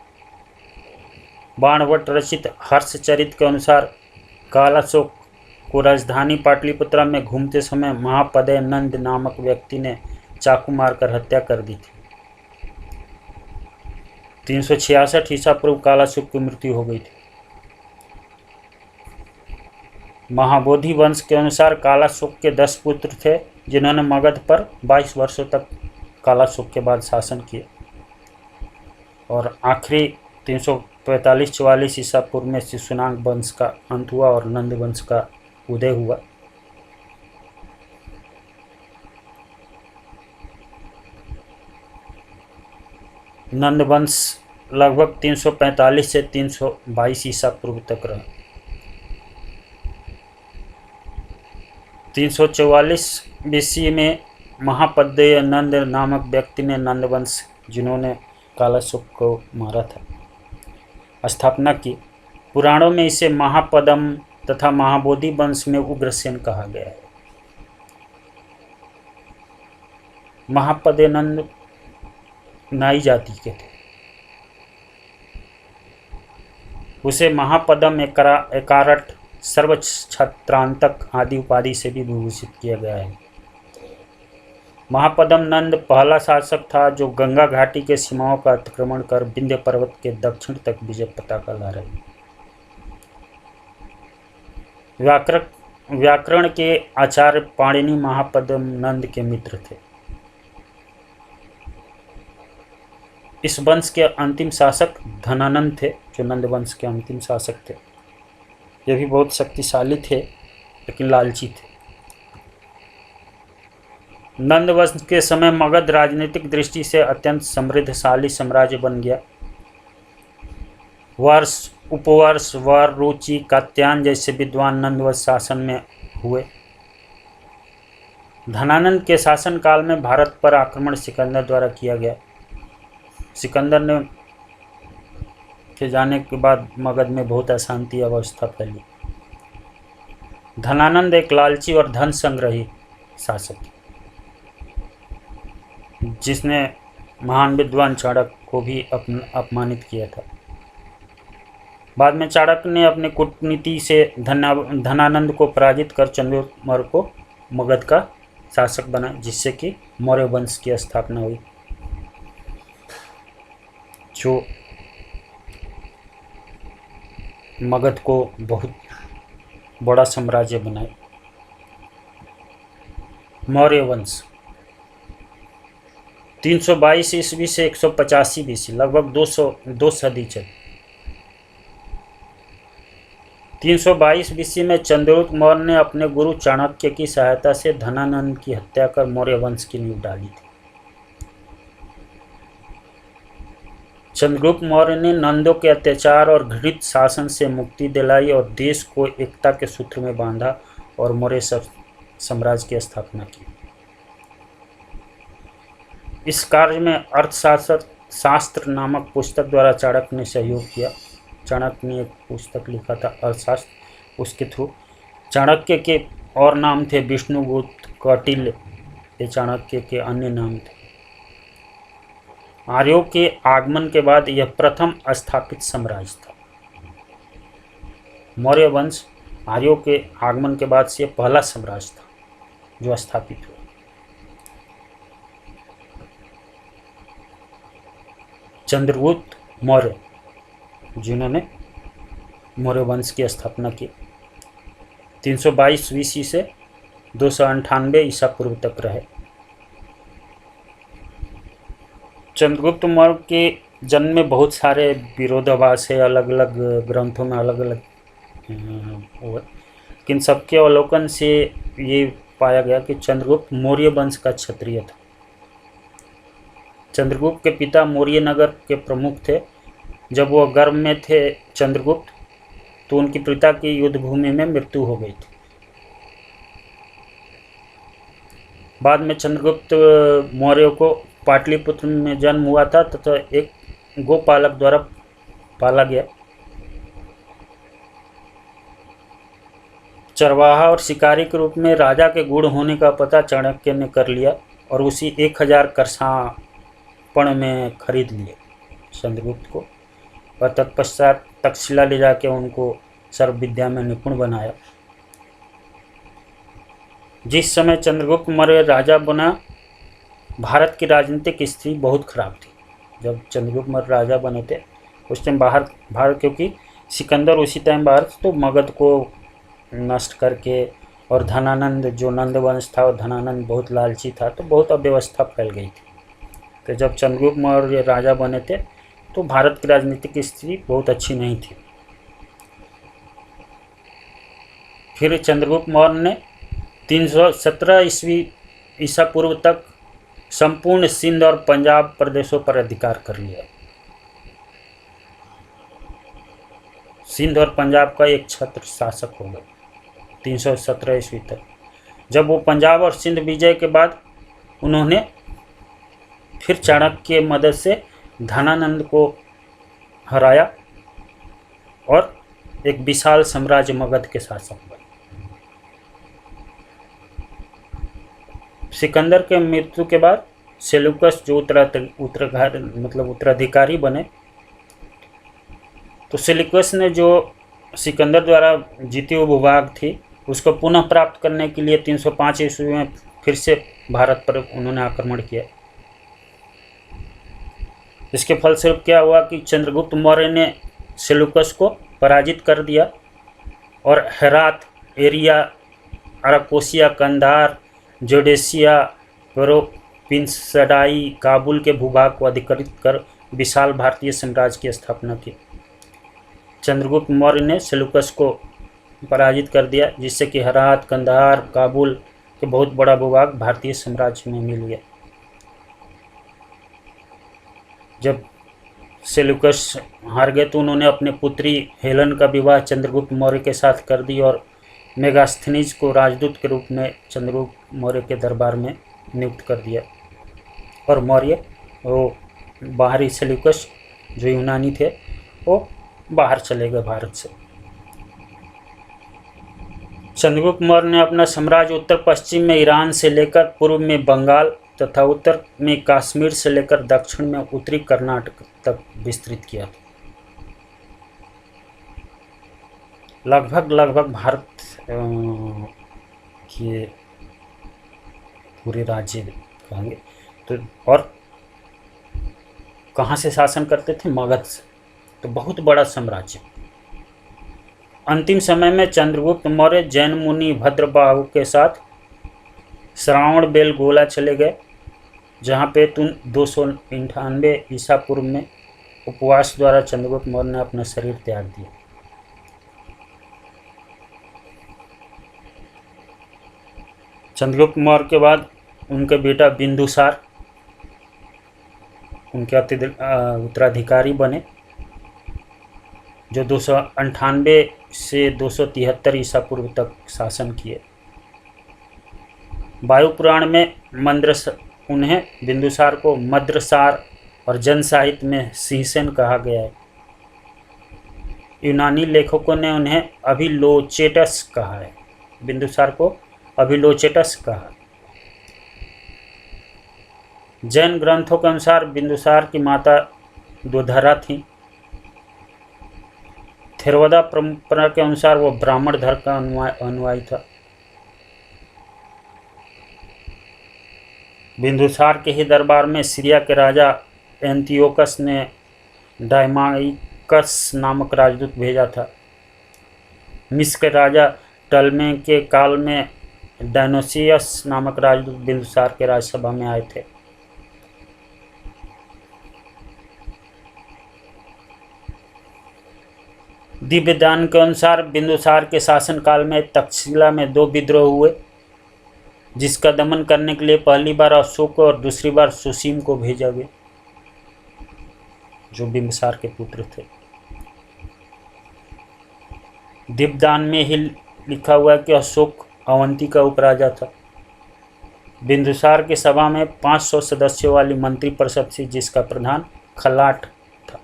बाणभट्ट रचित हर्षचरित के अनुसार कालाशोक को राजधानी पाटलिपुत्र में घूमते समय महापदय नंद नामक व्यक्ति ने चाकू मारकर हत्या कर दी थी। 366 ईसा पूर्व कालाशोक की मृत्यु हो गई थी। महाबोधि वंश के अनुसार कालाशोक के 10 पुत्र थे जिन्होंने मगध पर 22 वर्षों तक कालाशोक के बाद शासन किया और आखिरी 345-44 ईसा पूर्व में शिशुनाग वंश का अंत हुआ और नंद वंश का उदय हुआ। नंद वंश लगभग 345 से 322 ईसा पूर्व तक रहा। 344 BC में महापद्य नंद नामक व्यक्ति ने नंद वंश, जिन्होंने कालाशोक को मारा था, स्थापना की। पुराणों में इसे महापदम तथा महाबोधि वंश में उग्रसेन कहा गया है। महापद्य नंद नाई जाति के थे। उसे महापदम, एकारट, सर्वछत्रांतक आदि उपाधि से भी विभूषित किया गया है। महापदम नंद पहला शासक था जो गंगा घाटी के सीमाओं का अतिक्रमण कर विंध्य पर्वत के दक्षिण तक विजय पताका लहराई। व्याकरण के आचार्य पाणिनि महापदम नंद के मित्र थे। इस वंश के अंतिम शासक धनानंद थे, जो नंद वंश के अंतिम शासक थे। ये भी बहुत शक्तिशाली थे लेकिन लालची थे। नंद वंश के समय मगध राजनीतिक दृष्टि से अत्यंत समृद्धशाली साम्राज्य बन गया। वर्ष, उपवर्ष, वर, रुचि, कात्यायन जैसे विद्वान नंद वंश शासन में हुए। धनानंद के शासनकाल में भारत पर आक्रमण सिकंदर द्वारा किया गया। सिकंदर ने के जाने के बाद मगध में बहुत अशांति अवस्था फैली। धनानंद एक लालची और धन संग्रही शासक, जिसने महान विद्वान चाणक्य को भी अपमानित किया था। बाद में चाणक्य ने अपनी कूटनीति से धनानंद को पराजित कर चंद्रगुप्त मौर्य को मगध का शासक बना, जिससे कि मौर्य वंश की स्थापना हुई, जो मगध को बहुत बड़ा साम्राज्य बनाए। मौर्य वंश 322 ईस्वी से 185 BC, लगभग 2 सदी चली। 322 BC में चंद्रगुप्त मौर्य ने अपने गुरु चाणक्य की सहायता से धनानंद की हत्या कर मौर्य वंश की नींव डाली थी। चंद्रगुप्त मौर्य ने नंदों के अत्याचार और घृणित शासन से मुक्ति दिलाई और देश को एकता के सूत्र में बांधा और मौर्य साम्राज्य की स्थापना की। इस कार्य में अर्थशास्त्र नामक पुस्तक द्वारा चाणक्य ने सहयोग किया। चाणक्य ने एक पुस्तक लिखा था अर्थशास्त्र, उसके थ्रू चाणक्य के और नाम थे विष्णुगुप्त, कौटिल्य, ये चाणक्य के अन्य नाम थे। आर्यों के आगमन के बाद यह प्रथम स्थापित साम्राज्य था। मौर्य वंश आर्यों के आगमन के बाद से पहला साम्राज्य था जो स्थापित हुआ। चंद्रगुप्त मौर्य, जिन्होंने मौर्य वंश की स्थापना की, 322 BC से 298 ईसा पूर्व तक रहे। चंद्रगुप्त मौर्य के जन्म में बहुत सारे विरोधाभास है, अलग अलग ग्रंथों में अलग अलग लेकिन सबके अवलोकन से ये पाया गया कि चंद्रगुप्त मौर्य वंश का क्षत्रिय था। चंद्रगुप्त के पिता मौर्य नगर के प्रमुख थे। जब वो गर्भ में थे चंद्रगुप्त, तो उनके पिता की युद्ध भूमि में मृत्यु हो गई थी। बाद में चंद्रगुप्त मौर्य को पाटलिपुत्र में जन्म हुआ था तथा एक गोपालक द्वारा पाला गया। चरवाहा और शिकारी के रूप में राजा के गुण होने का पता चाणक्य ने कर लिया और उसी 1000 करसापण में खरीद लिए चंद्रगुप्त को। और तत्पश्चात तक्षशिला ले जाके उनको सर्व विद्या में निपुण बनाया। जिस समय चंद्रगुप्त मौर्य राजा बना, भारत की राजनीतिक स्थिति बहुत खराब थी। जब चंद्रगुप्त मौर्य राजा बने थे उस टाइम भारत क्योंकि सिकंदर उसी टाइम बाहर तो मगध को नष्ट करके, और धनानंद जो नंद वंश था और धनानंद बहुत लालची था, तो बहुत अव्यवस्था फैल गई थी। तो जब चंद्रगुप्त मौर्य राजा बने थे तो भारत की राजनीतिक स्थिति बहुत अच्छी नहीं थी। फिर चंद्रगुप्त मौर्य ने 317 ईसा पूर्व तक संपूर्ण सिंध और पंजाब प्रदेशों पर अधिकार कर लिया। सिंध और पंजाब का एक छत्र शासक हो गए 317 ईस्वी तक। जब वो पंजाब और सिंध विजय के बाद उन्होंने फिर चाणक्य की मदद से धनानंद को हराया और एक विशाल साम्राज्य मगध के शासक बने। सिकंदर के मृत्यु के बाद सेल्यूकस जो उत्तराधिकारी बने, तो सेल्यूकस ने जो सिकंदर द्वारा जीती हुई भूभाग थी उसको पुनः प्राप्त करने के लिए 305 ईस्वी में फिर से भारत पर उन्होंने आक्रमण किया। इसके फलस्वरूप क्या हुआ कि चंद्रगुप्त मौर्य ने सेल्यूकस को पराजित कर दिया और हेरात, एरिया, अराकोसिया, कंधार, जोडेसिया, प्रोविंसडाई, काबुल के भूभाग को अधिकृत कर विशाल भारतीय साम्राज्य की स्थापना की। चंद्रगुप्त मौर्य ने सेल्यूकस को पराजित कर दिया, जिससे कि हेरात, कंधार, काबुल के बहुत बड़ा भूभाग भारतीय साम्राज्य में मिल गया। जब सेल्यूकस हार गए तो उन्होंने अपने पुत्री हेलन का विवाह चंद्रगुप्त मौर्य के साथ कर दी और मेगास्थनीज को राजदूत के रूप में चंद्रगुप्त मौर्य के दरबार में नियुक्त कर दिया। और मौर्य वो बाहरी सेल्यूकस जो यूनानी थे वो बाहर चले गए भारत से। चंद्रगुप्त मौर्य ने अपना साम्राज्य उत्तर पश्चिम में ईरान से लेकर पूर्व में बंगाल तथा उत्तर में कश्मीर से लेकर दक्षिण में उत्तरी कर्नाटक तक विस्तृत किया। लगभग भारत के पूरे राज्य कहेंगे तो, और कहाँ से शासन करते थे? मगध से। तो बहुत बड़ा साम्राज्य। अंतिम समय में चंद्रगुप्त मौर्य जैन मुनि भद्रबाहु के साथ श्रावण बेलगोला चले गए, जहाँ पे 298 ईसा पूर्व में उपवास द्वारा चंद्रगुप्त मौर्य ने अपना शरीर त्याग दिया। चंद्रगुप्त मौर्य के बाद उनके बेटा बिंदुसार उनके उत्तराधिकारी बने, जो 298 से 273 ईसा पूर्व तक शासन किए। वायु पुराण में उन्हें बिंदुसार को मद्रसार और जन साहित्य में सिंहसेन कहा गया है। यूनानी लेखकों ने उन्हें अभिलोचेटस कहा है। बिंदुसार को अभिलोचेटस कहा। जैन ग्रंथों के अनुसार बिंदुसार की माता दोधरा थी। थेरवदा परंपरा के अनुसार वो ब्राह्मण धर्म का अनुयायी था। बिंदुसार के ही दरबार में सीरिया के राजा एंटियोकस ने डायमाइकस नामक राजदूत भेजा था। मिस्र के राजा टलमे के काल में डायनोसियस नामक राजदूत बिंदुसार के राजसभा में आए थे। दिव्यदान के अनुसार बिंदुसार के शासनकाल में तक्षशिला में 2 विद्रोह हुए, जिसका दमन करने के लिए पहली बार अशोक और दूसरी बार सुसीम को भेजा गया, जो बिंदुसार के पुत्र थे। दिव्यदान में ही लिखा हुआ है कि अशोक अवंती का उपराजा था। बिंदुसार की सभा में 500 सदस्यों वाली मंत्री परिषद थी, जिसका प्रधान खलाट था।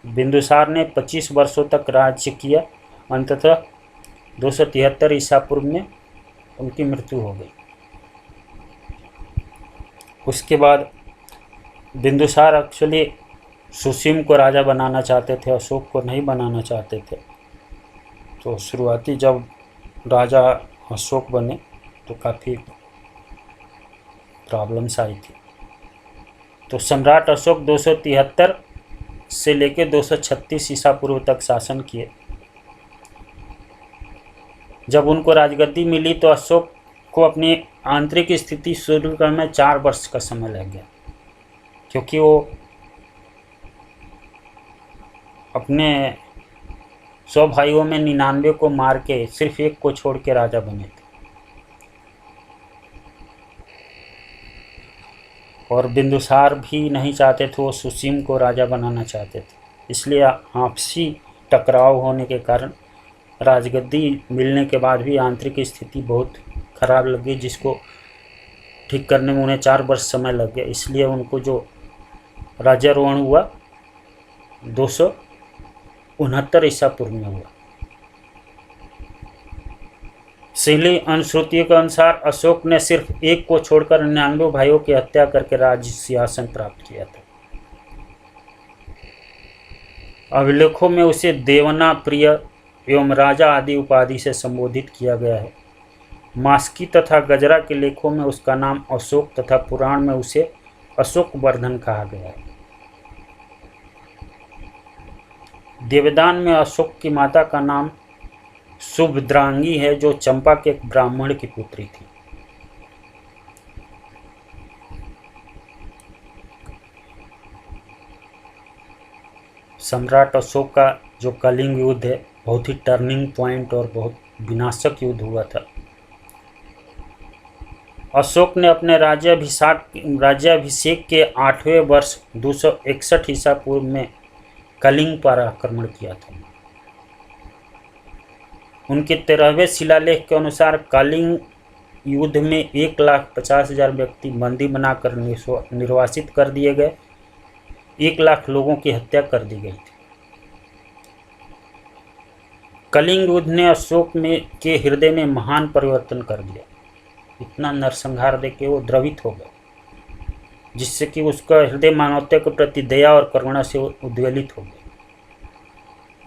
बिंदुसार ने 25 वर्षों तक राज्य किया। अंततः 273 ईसा पूर्व में उनकी मृत्यु हो गई। उसके बाद बिंदुसार एक्चुअली सुसीम को राजा बनाना चाहते थे, अशोक को नहीं बनाना चाहते थे। तो शुरुआती जब राजा अशोक बने तो काफ़ी प्रॉब्लम्स आई थी। तो सम्राट अशोक 273 से लेकर 236 ईसा पूर्व तक शासन किए। जब उनको राजगद्दी मिली तो अशोक को अपनी आंतरिक स्थिति शुरू करने में 4 वर्ष का समय लग गया, क्योंकि वो अपने 100 भाइयों में 99 को मार के सिर्फ एक को छोड़ के राजा बने थे। और बिंदुसार भी नहीं चाहते थे, वो सुसीम को राजा बनाना चाहते थे। इसलिए आपसी टकराव होने के कारण राजगद्दी मिलने के बाद भी आंतरिक स्थिति बहुत खराब लगी, जिसको ठीक करने में उन्हें 4 वर्ष समय लग गया। इसलिए उनको जो राज्यारोहण हुआ 269 ईसा पूर्व में हुआ। सिली अनुश्रुतियों के अनुसार अशोक ने सिर्फ एक को छोड़कर 99 भाइयों की हत्या करके राज्य सिंहासन प्राप्त किया था। अभिलेखों में उसे देवना, प्रिय एवं राजा आदि उपाधि से संबोधित किया गया है। मास्की तथा गजरा के लेखों में उसका नाम अशोक तथा पुराण में उसे अशोक वर्धन कहा गया है। देवदान में अशोक की माता का नाम सुभद्रांगी है, जो चंपा के एक ब्राह्मण की पुत्री थी। सम्राट अशोक का जो कलिंग युद्ध है बहुत ही टर्निंग पॉइंट और बहुत विनाशक युद्ध हुआ था। अशोक ने अपने राज्याभिषेक के 8वें वर्ष 261 ईसा पूर्व में कलिंग पर आक्रमण किया था। उनके 13वें शिलालेख के अनुसार कलिंग युद्ध में 1,50,000 व्यक्ति बंदी बनाकर निर्वासित कर दिए गए। 1 लाख लोगों की हत्या कर दी गई थी। कलिंग युद्ध ने अशोक के हृदय में महान परिवर्तन कर दिया। इतना नरसंहार देके वो द्रवित हो गए, जिससे कि उसका हृदय मानवता के प्रति दया और करुणा से उद्वेलित हो गया।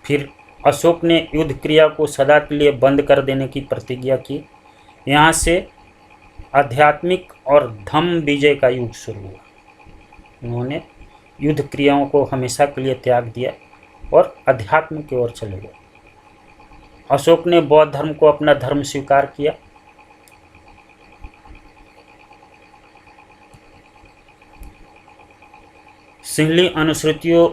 फिर अशोक ने युद्ध क्रिया को सदा के लिए बंद कर देने की प्रतिज्ञा की। यहाँ से आध्यात्मिक और धम्म विजय का युग शुरू हुआ। उन्होंने युद्ध क्रियाओं को हमेशा के लिए त्याग दिया और अध्यात्म की ओर चले गए। अशोक ने बौद्ध धर्म को अपना धर्म स्वीकार किया। सिंहली अनुश्रुतियों,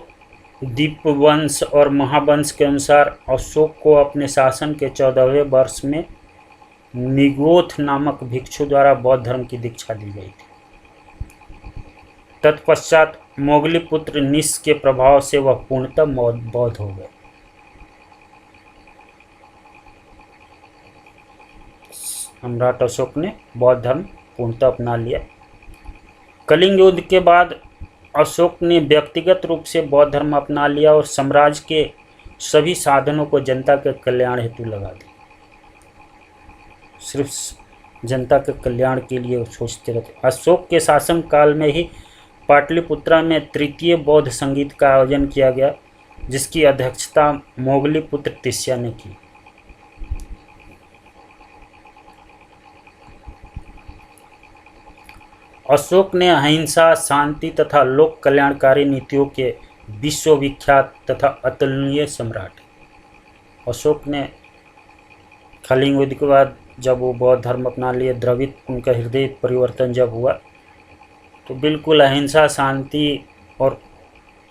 दीपवंश और महावंश के अनुसार अशोक को अपने शासन के 14वें वर्ष में निगोथ नामक भिक्षु द्वारा बौद्ध धर्म की दीक्षा दी गई थी। तत्पश्चात मोगली पुत्र निश के प्रभाव से वह पूर्णतः बौद्ध हो गए। सम्राट अशोक ने बौद्ध धर्म पूर्णतः अपना लिया। कलिंग युद्ध के बाद अशोक ने व्यक्तिगत रूप से बौद्ध धर्म अपना लिया और साम्राज्य के सभी साधनों को जनता के कल्याण हेतु लगा दिया। सिर्फ जनता के कल्याण के लिए सोचते रहते। अशोक के शासन काल में ही पाटलिपुत्रा में तृतीय बौद्ध संगीत का आयोजन किया गया, जिसकी अध्यक्षता मोगली पुत्र तिस्या ने की। अशोक ने अहिंसा, शांति तथा लोक कल्याणकारी नीतियों के विश्वविख्यात तथा अतुलनीय सम्राट। अशोक ने कलिंग युद्ध के बाद जब वो बौद्ध धर्म अपना लिए, द्रवित उनका हृदय परिवर्तन जब हुआ, तो बिल्कुल अहिंसा, शांति और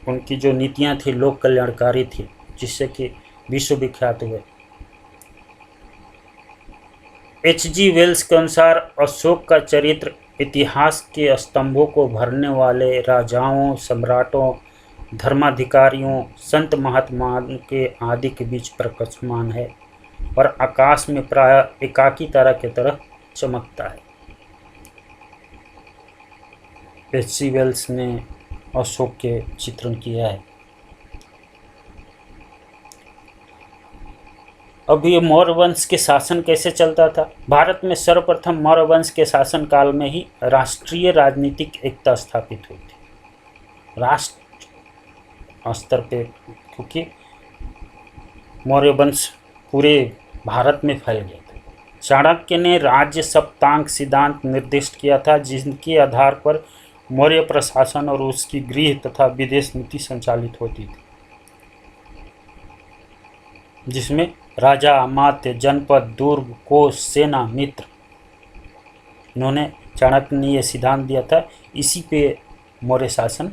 उनकी जो नीतियाँ थी लोक कल्याणकारी थी, जिससे कि विश्वविख्यात हुए। H.G. वेल्स के अनुसार अशोक का चरित्र इतिहास के स्तंभों को भरने वाले राजाओं, सम्राटों, धर्माधिकारियों, संत महात्माओं के आदि के बीच प्रकाशमान है और आकाश में प्रायः एकाकी तारा की तरह चमकता है। H.G. वेल्स ने अशोक के चित्रण किया है। अब ये मौर्य वंश के शासन कैसे चलता था? भारत में सर्वप्रथम मौर्य वंश के शासन काल में ही राष्ट्रीय राजनीतिक एकता स्थापित हुई थी। राष्ट्र स्तर पे, क्योंकि मौर्य वंश पूरे भारत में फैल गए थे। चाणक्य ने राज्य सप्तांग सिद्धांत निर्दिष्ट किया था, जिनके आधार पर मौर्य प्रशासन और उसकी गृह तथा विदेश नीति संचालित होती थी, जिसमें राजा, अमात्य, जनपद, दुर्ग, कोष, सेना, मित्र, इन्होंने चाणक्य ने यह सिद्धांत दिया था, इसी पे मौर्य शासन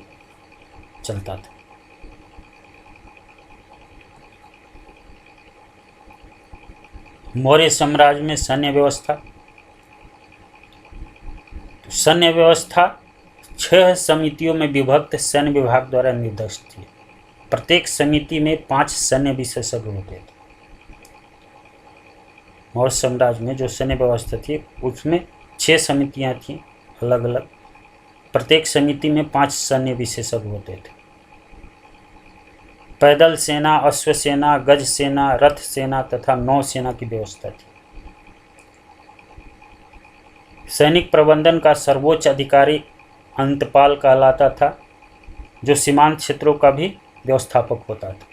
चलता था। मौर्य साम्राज्य में सैन्य व्यवस्था, तो सैन्य व्यवस्था 6 समितियों में विभक्त सैन्य विभाग द्वारा निर्दिष्ट थी। प्रत्येक समिति में 5 सैन्य विशेषज्ञ होते थे। मौर्य साम्राज्य में जो सैन्य व्यवस्था थी उसमें 6 समितियां थीं अलग अलग। प्रत्येक समिति में 5 सैन्य विशेषज्ञ होते थे। पैदल सेना, अश्व सेना, गज सेना, रथ सेना तथा नौ सेना की व्यवस्था थी। सैनिक प्रबंधन का सर्वोच्च अधिकारी अंतपाल कहलाता था, जो सीमांत क्षेत्रों का भी व्यवस्थापक होता था।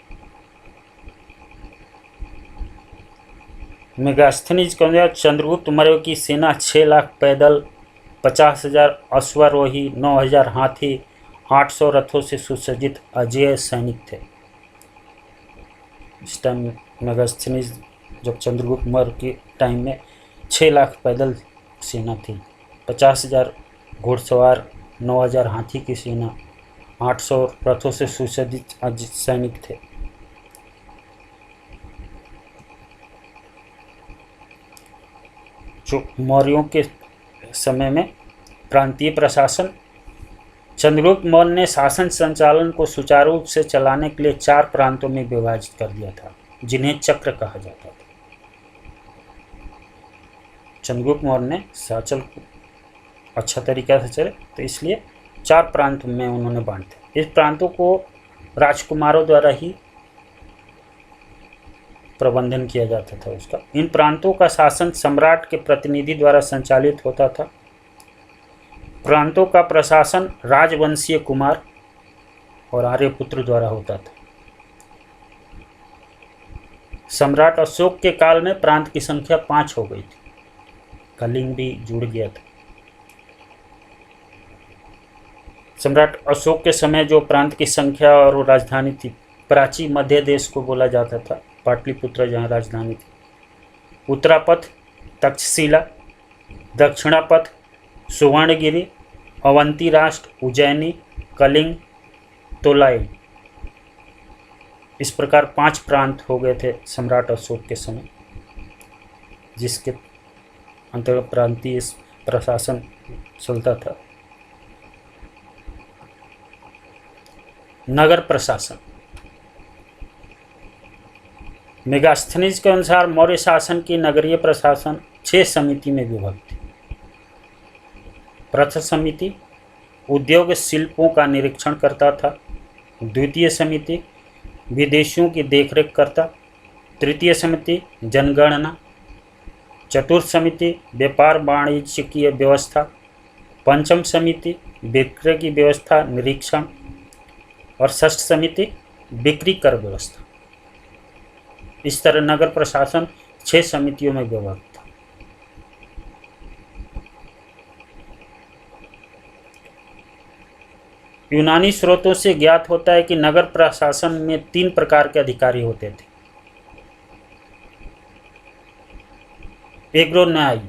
मेगास्थनीज के अनुसार चंद्रगुप्त मौर्य की सेना 6 लाख पैदल, 50,000 अश्वारोही, 9,000 हाथी, 800 रथों से सुसज्जित अजेय सैनिक थे। इस टाइम मेगास्थनीज जब चंद्रगुप्त मौर्य के टाइम में 6 लाख पैदल सेना थी, 50,000 घुड़सवार, 9,000 हाथी की सेना, 800 रथों से सुसज्जित सैनिक थे। जो मौर्यों के समय में प्रांतीय प्रशासन, चंद्रगुप्त मौर्य ने शासन संचालन को सुचारू रूप से चलाने के लिए 4 प्रांतों में विभाजित कर दिया था, जिन्हें चक्र कहा जाता था। चंद्रगुप्त मौर्य ने शासन को अच्छा तरीका से चले, तो इसलिए 4 प्रांत में उन्होंने बांटे। इस प्रांतों को राजकुमारों द्वारा ही प्रबंधन किया जाता था उसका। इन प्रांतों का शासन सम्राट के प्रतिनिधि द्वारा संचालित होता था। प्रांतों का प्रशासन राजवंशीय कुमार और आर्यपुत्र द्वारा होता था। सम्राट अशोक के काल में प्रांत की संख्या 5 हो गई थी, कलिंग भी जुड़ गया था। सम्राट अशोक के समय जो प्रांत की संख्या और राजधानी थी, प्राची मध्य देश को बोला जाता था, पाटलिपुत्र जहाँ राजधानी थी। उत्तरापथ तक्षशिला, दक्षिणापथ सुवर्णगिरी, अवंती राष्ट्र, उज्जैनी, कलिंग, तोलाई। इस प्रकार 5 प्रांत हो गए थे सम्राट अशोक के समय, जिसके अंतर्गत प्रांतीय प्रशासन चलता था। नगर प्रशासन, मेगास्थनीज के अनुसार मौर्य शासन की नगरीय प्रशासन 6 समिति में विभक्त थी। प्रथम समिति उद्योग शिल्पों का निरीक्षण करता था। द्वितीय समिति विदेशियों की देखरेख करता। तृतीय समिति जनगणना। चतुर्थ समिति व्यापार वाणिज्य की व्यवस्था। पंचम समिति विक्रय की व्यवस्था निरीक्षण। और षष्ठ समिति बिक्री कर व्यवस्था। इस तरह नगर प्रशासन 6 समितियों में विभक्त था। यूनानी स्रोतों से ज्ञात होता है कि नगर प्रशासन में 3 प्रकार के अधिकारी होते थे। एग्रो न्याय,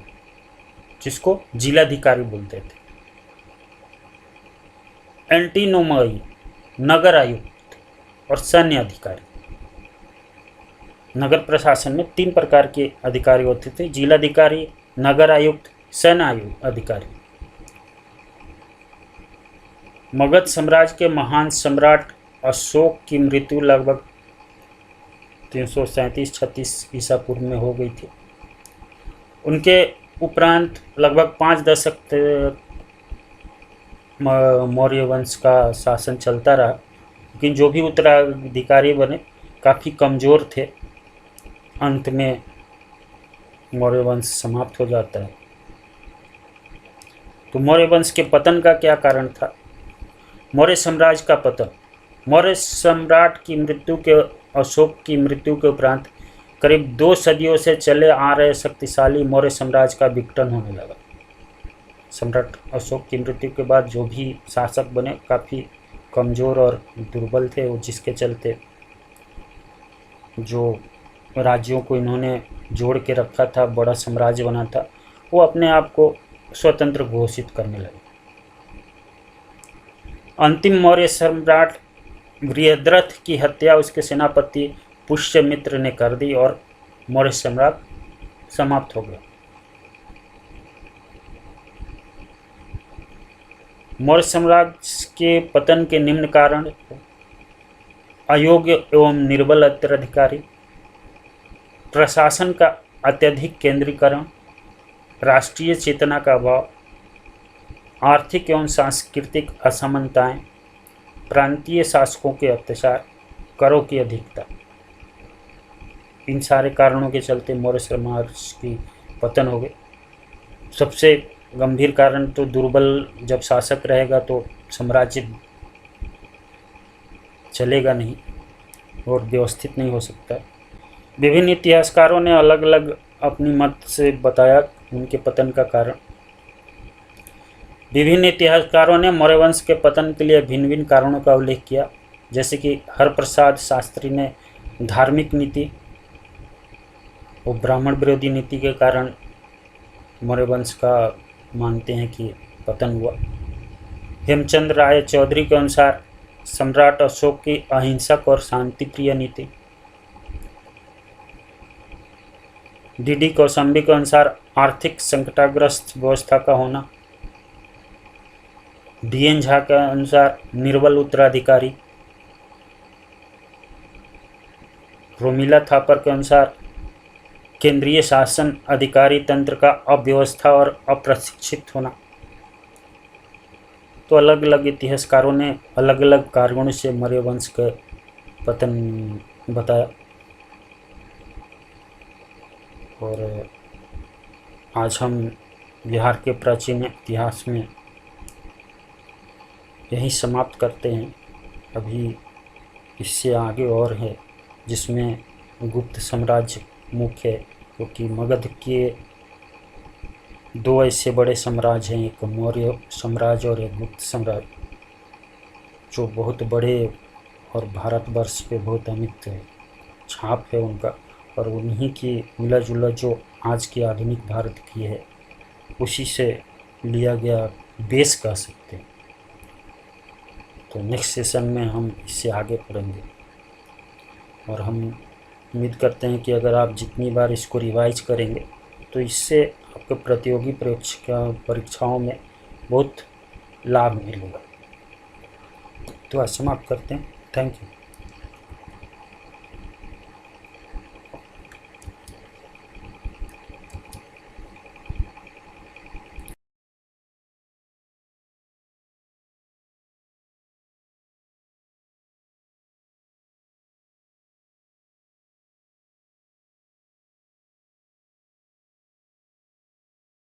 जिसको जिलाधिकारी बोलते थे। एंटीनोमई, नगर आयुक्त और सैन्य अधिकारी। नगर प्रशासन में 3 प्रकार के अधिकारी होते थे, जिलाधिकारी, नगर आयुक्त, सैन्य अधिकारी। मगध साम्राज्य के महान सम्राट अशोक की मृत्यु लगभग 337-36 ईसा पूर्व में हो गई थी। उनके उपरांत लगभग 5 दशक मौर्य वंश का शासन चलता रहा, लेकिन जो भी उत्तराधिकारी बने काफ़ी कमज़ोर थे। अंत में मौर्य वंश समाप्त हो जाता है। तो मौर्य वंश के पतन का क्या कारण था? मौर्य साम्राज्य का पतन। मौर्य सम्राट की मृत्यु के अशोक की मृत्यु के उपरांत करीब 2 सदियों से चले आ रहे शक्तिशाली मौर्य साम्राज्य का विघटन होने लगा। सम्राट अशोक की मृत्यु के बाद जो भी शासक बने काफ़ी कमज़ोर और दुर्बल थे, जिसके चलते जो राज्यों को इन्होंने जोड़ के रखा था, बड़ा साम्राज्य बना था, वो अपने आप को स्वतंत्र घोषित करने लगे। अंतिम मौर्य सम्राट बृहद्रथ की हत्या उसके सेनापति पुष्यमित्र ने कर दी और मौर्य सम्राट समाप्त हो गया। मौर्य साम्राज्य के पतन के निम्न कारण: अयोग्य एवं निर्बल उत्तराधिकारी, प्रशासन का अत्यधिक केंद्रीकरण, राष्ट्रीय चेतना का अभाव, आर्थिक एवं सांस्कृतिक असमानताएं, प्रांतीय शासकों के अत्याचार, करों की अधिकता। इन सारे कारणों के चलते मौर्य साम्राज्य की पतन हो गई। सबसे गंभीर कारण तो दुर्बल जब शासक रहेगा तो साम्राज्य चलेगा नहीं और व्यवस्थित नहीं हो सकता। विभिन्न इतिहासकारों ने अलग अलग अपनी मत से बताया उनके पतन का कारण। विभिन्न इतिहासकारों ने मौर्य वंश के पतन के लिए भिन्न भिन्न कारणों का उल्लेख किया, जैसे कि हरप्रसाद शास्त्री ने धार्मिक नीति और ब्राह्मण विरोधी नीति के कारण मौर्य वंश का मानते हैं कि पतन हुआ। हेमचंद राय चौधरी के अनुसार सम्राट अशोक की अहिंसक और शांतिप्रिय नीति। डी कौशाम्बी के अनुसार आर्थिक संकटाग्रस्त व्यवस्था का होना। डी झा के अनुसार निर्बल उत्तराधिकारी। रोमिला थापर के अनुसार केंद्रीय शासन अधिकारी तंत्र का अव्यवस्था और अप्रशिक्षित होना। तो अलग अलग इतिहासकारों ने अलग अलग कारणों से मौर्य वंश का पतन बताया। और आज हम बिहार के प्राचीन इतिहास में यही समाप्त करते हैं। अभी इससे आगे और है, जिसमें गुप्त साम्राज्य मुख्य है, क्योंकि मगध के 2 ऐसे बड़े साम्राज्य हैं, एक मौर्य साम्राज्य और एक गुप्त साम्राज्य, जो बहुत बड़े और भारतवर्ष पे बहुत अमिट छाप है उनका, और उन्हीं की मिला जुला जो आज की आधुनिक भारत की है उसी से लिया गया बेस कह सकते हैं। तो नेक्स्ट सेशन में हम इससे आगे पढ़ेंगे, और हम उम्मीद करते हैं कि अगर आप जितनी बार इसको रिवाइज करेंगे तो इससे आपको प्रतियोगी परीक्षाओं में बहुत लाभ मिलेगा। तो आज समाप्त करते हैं। Thank you.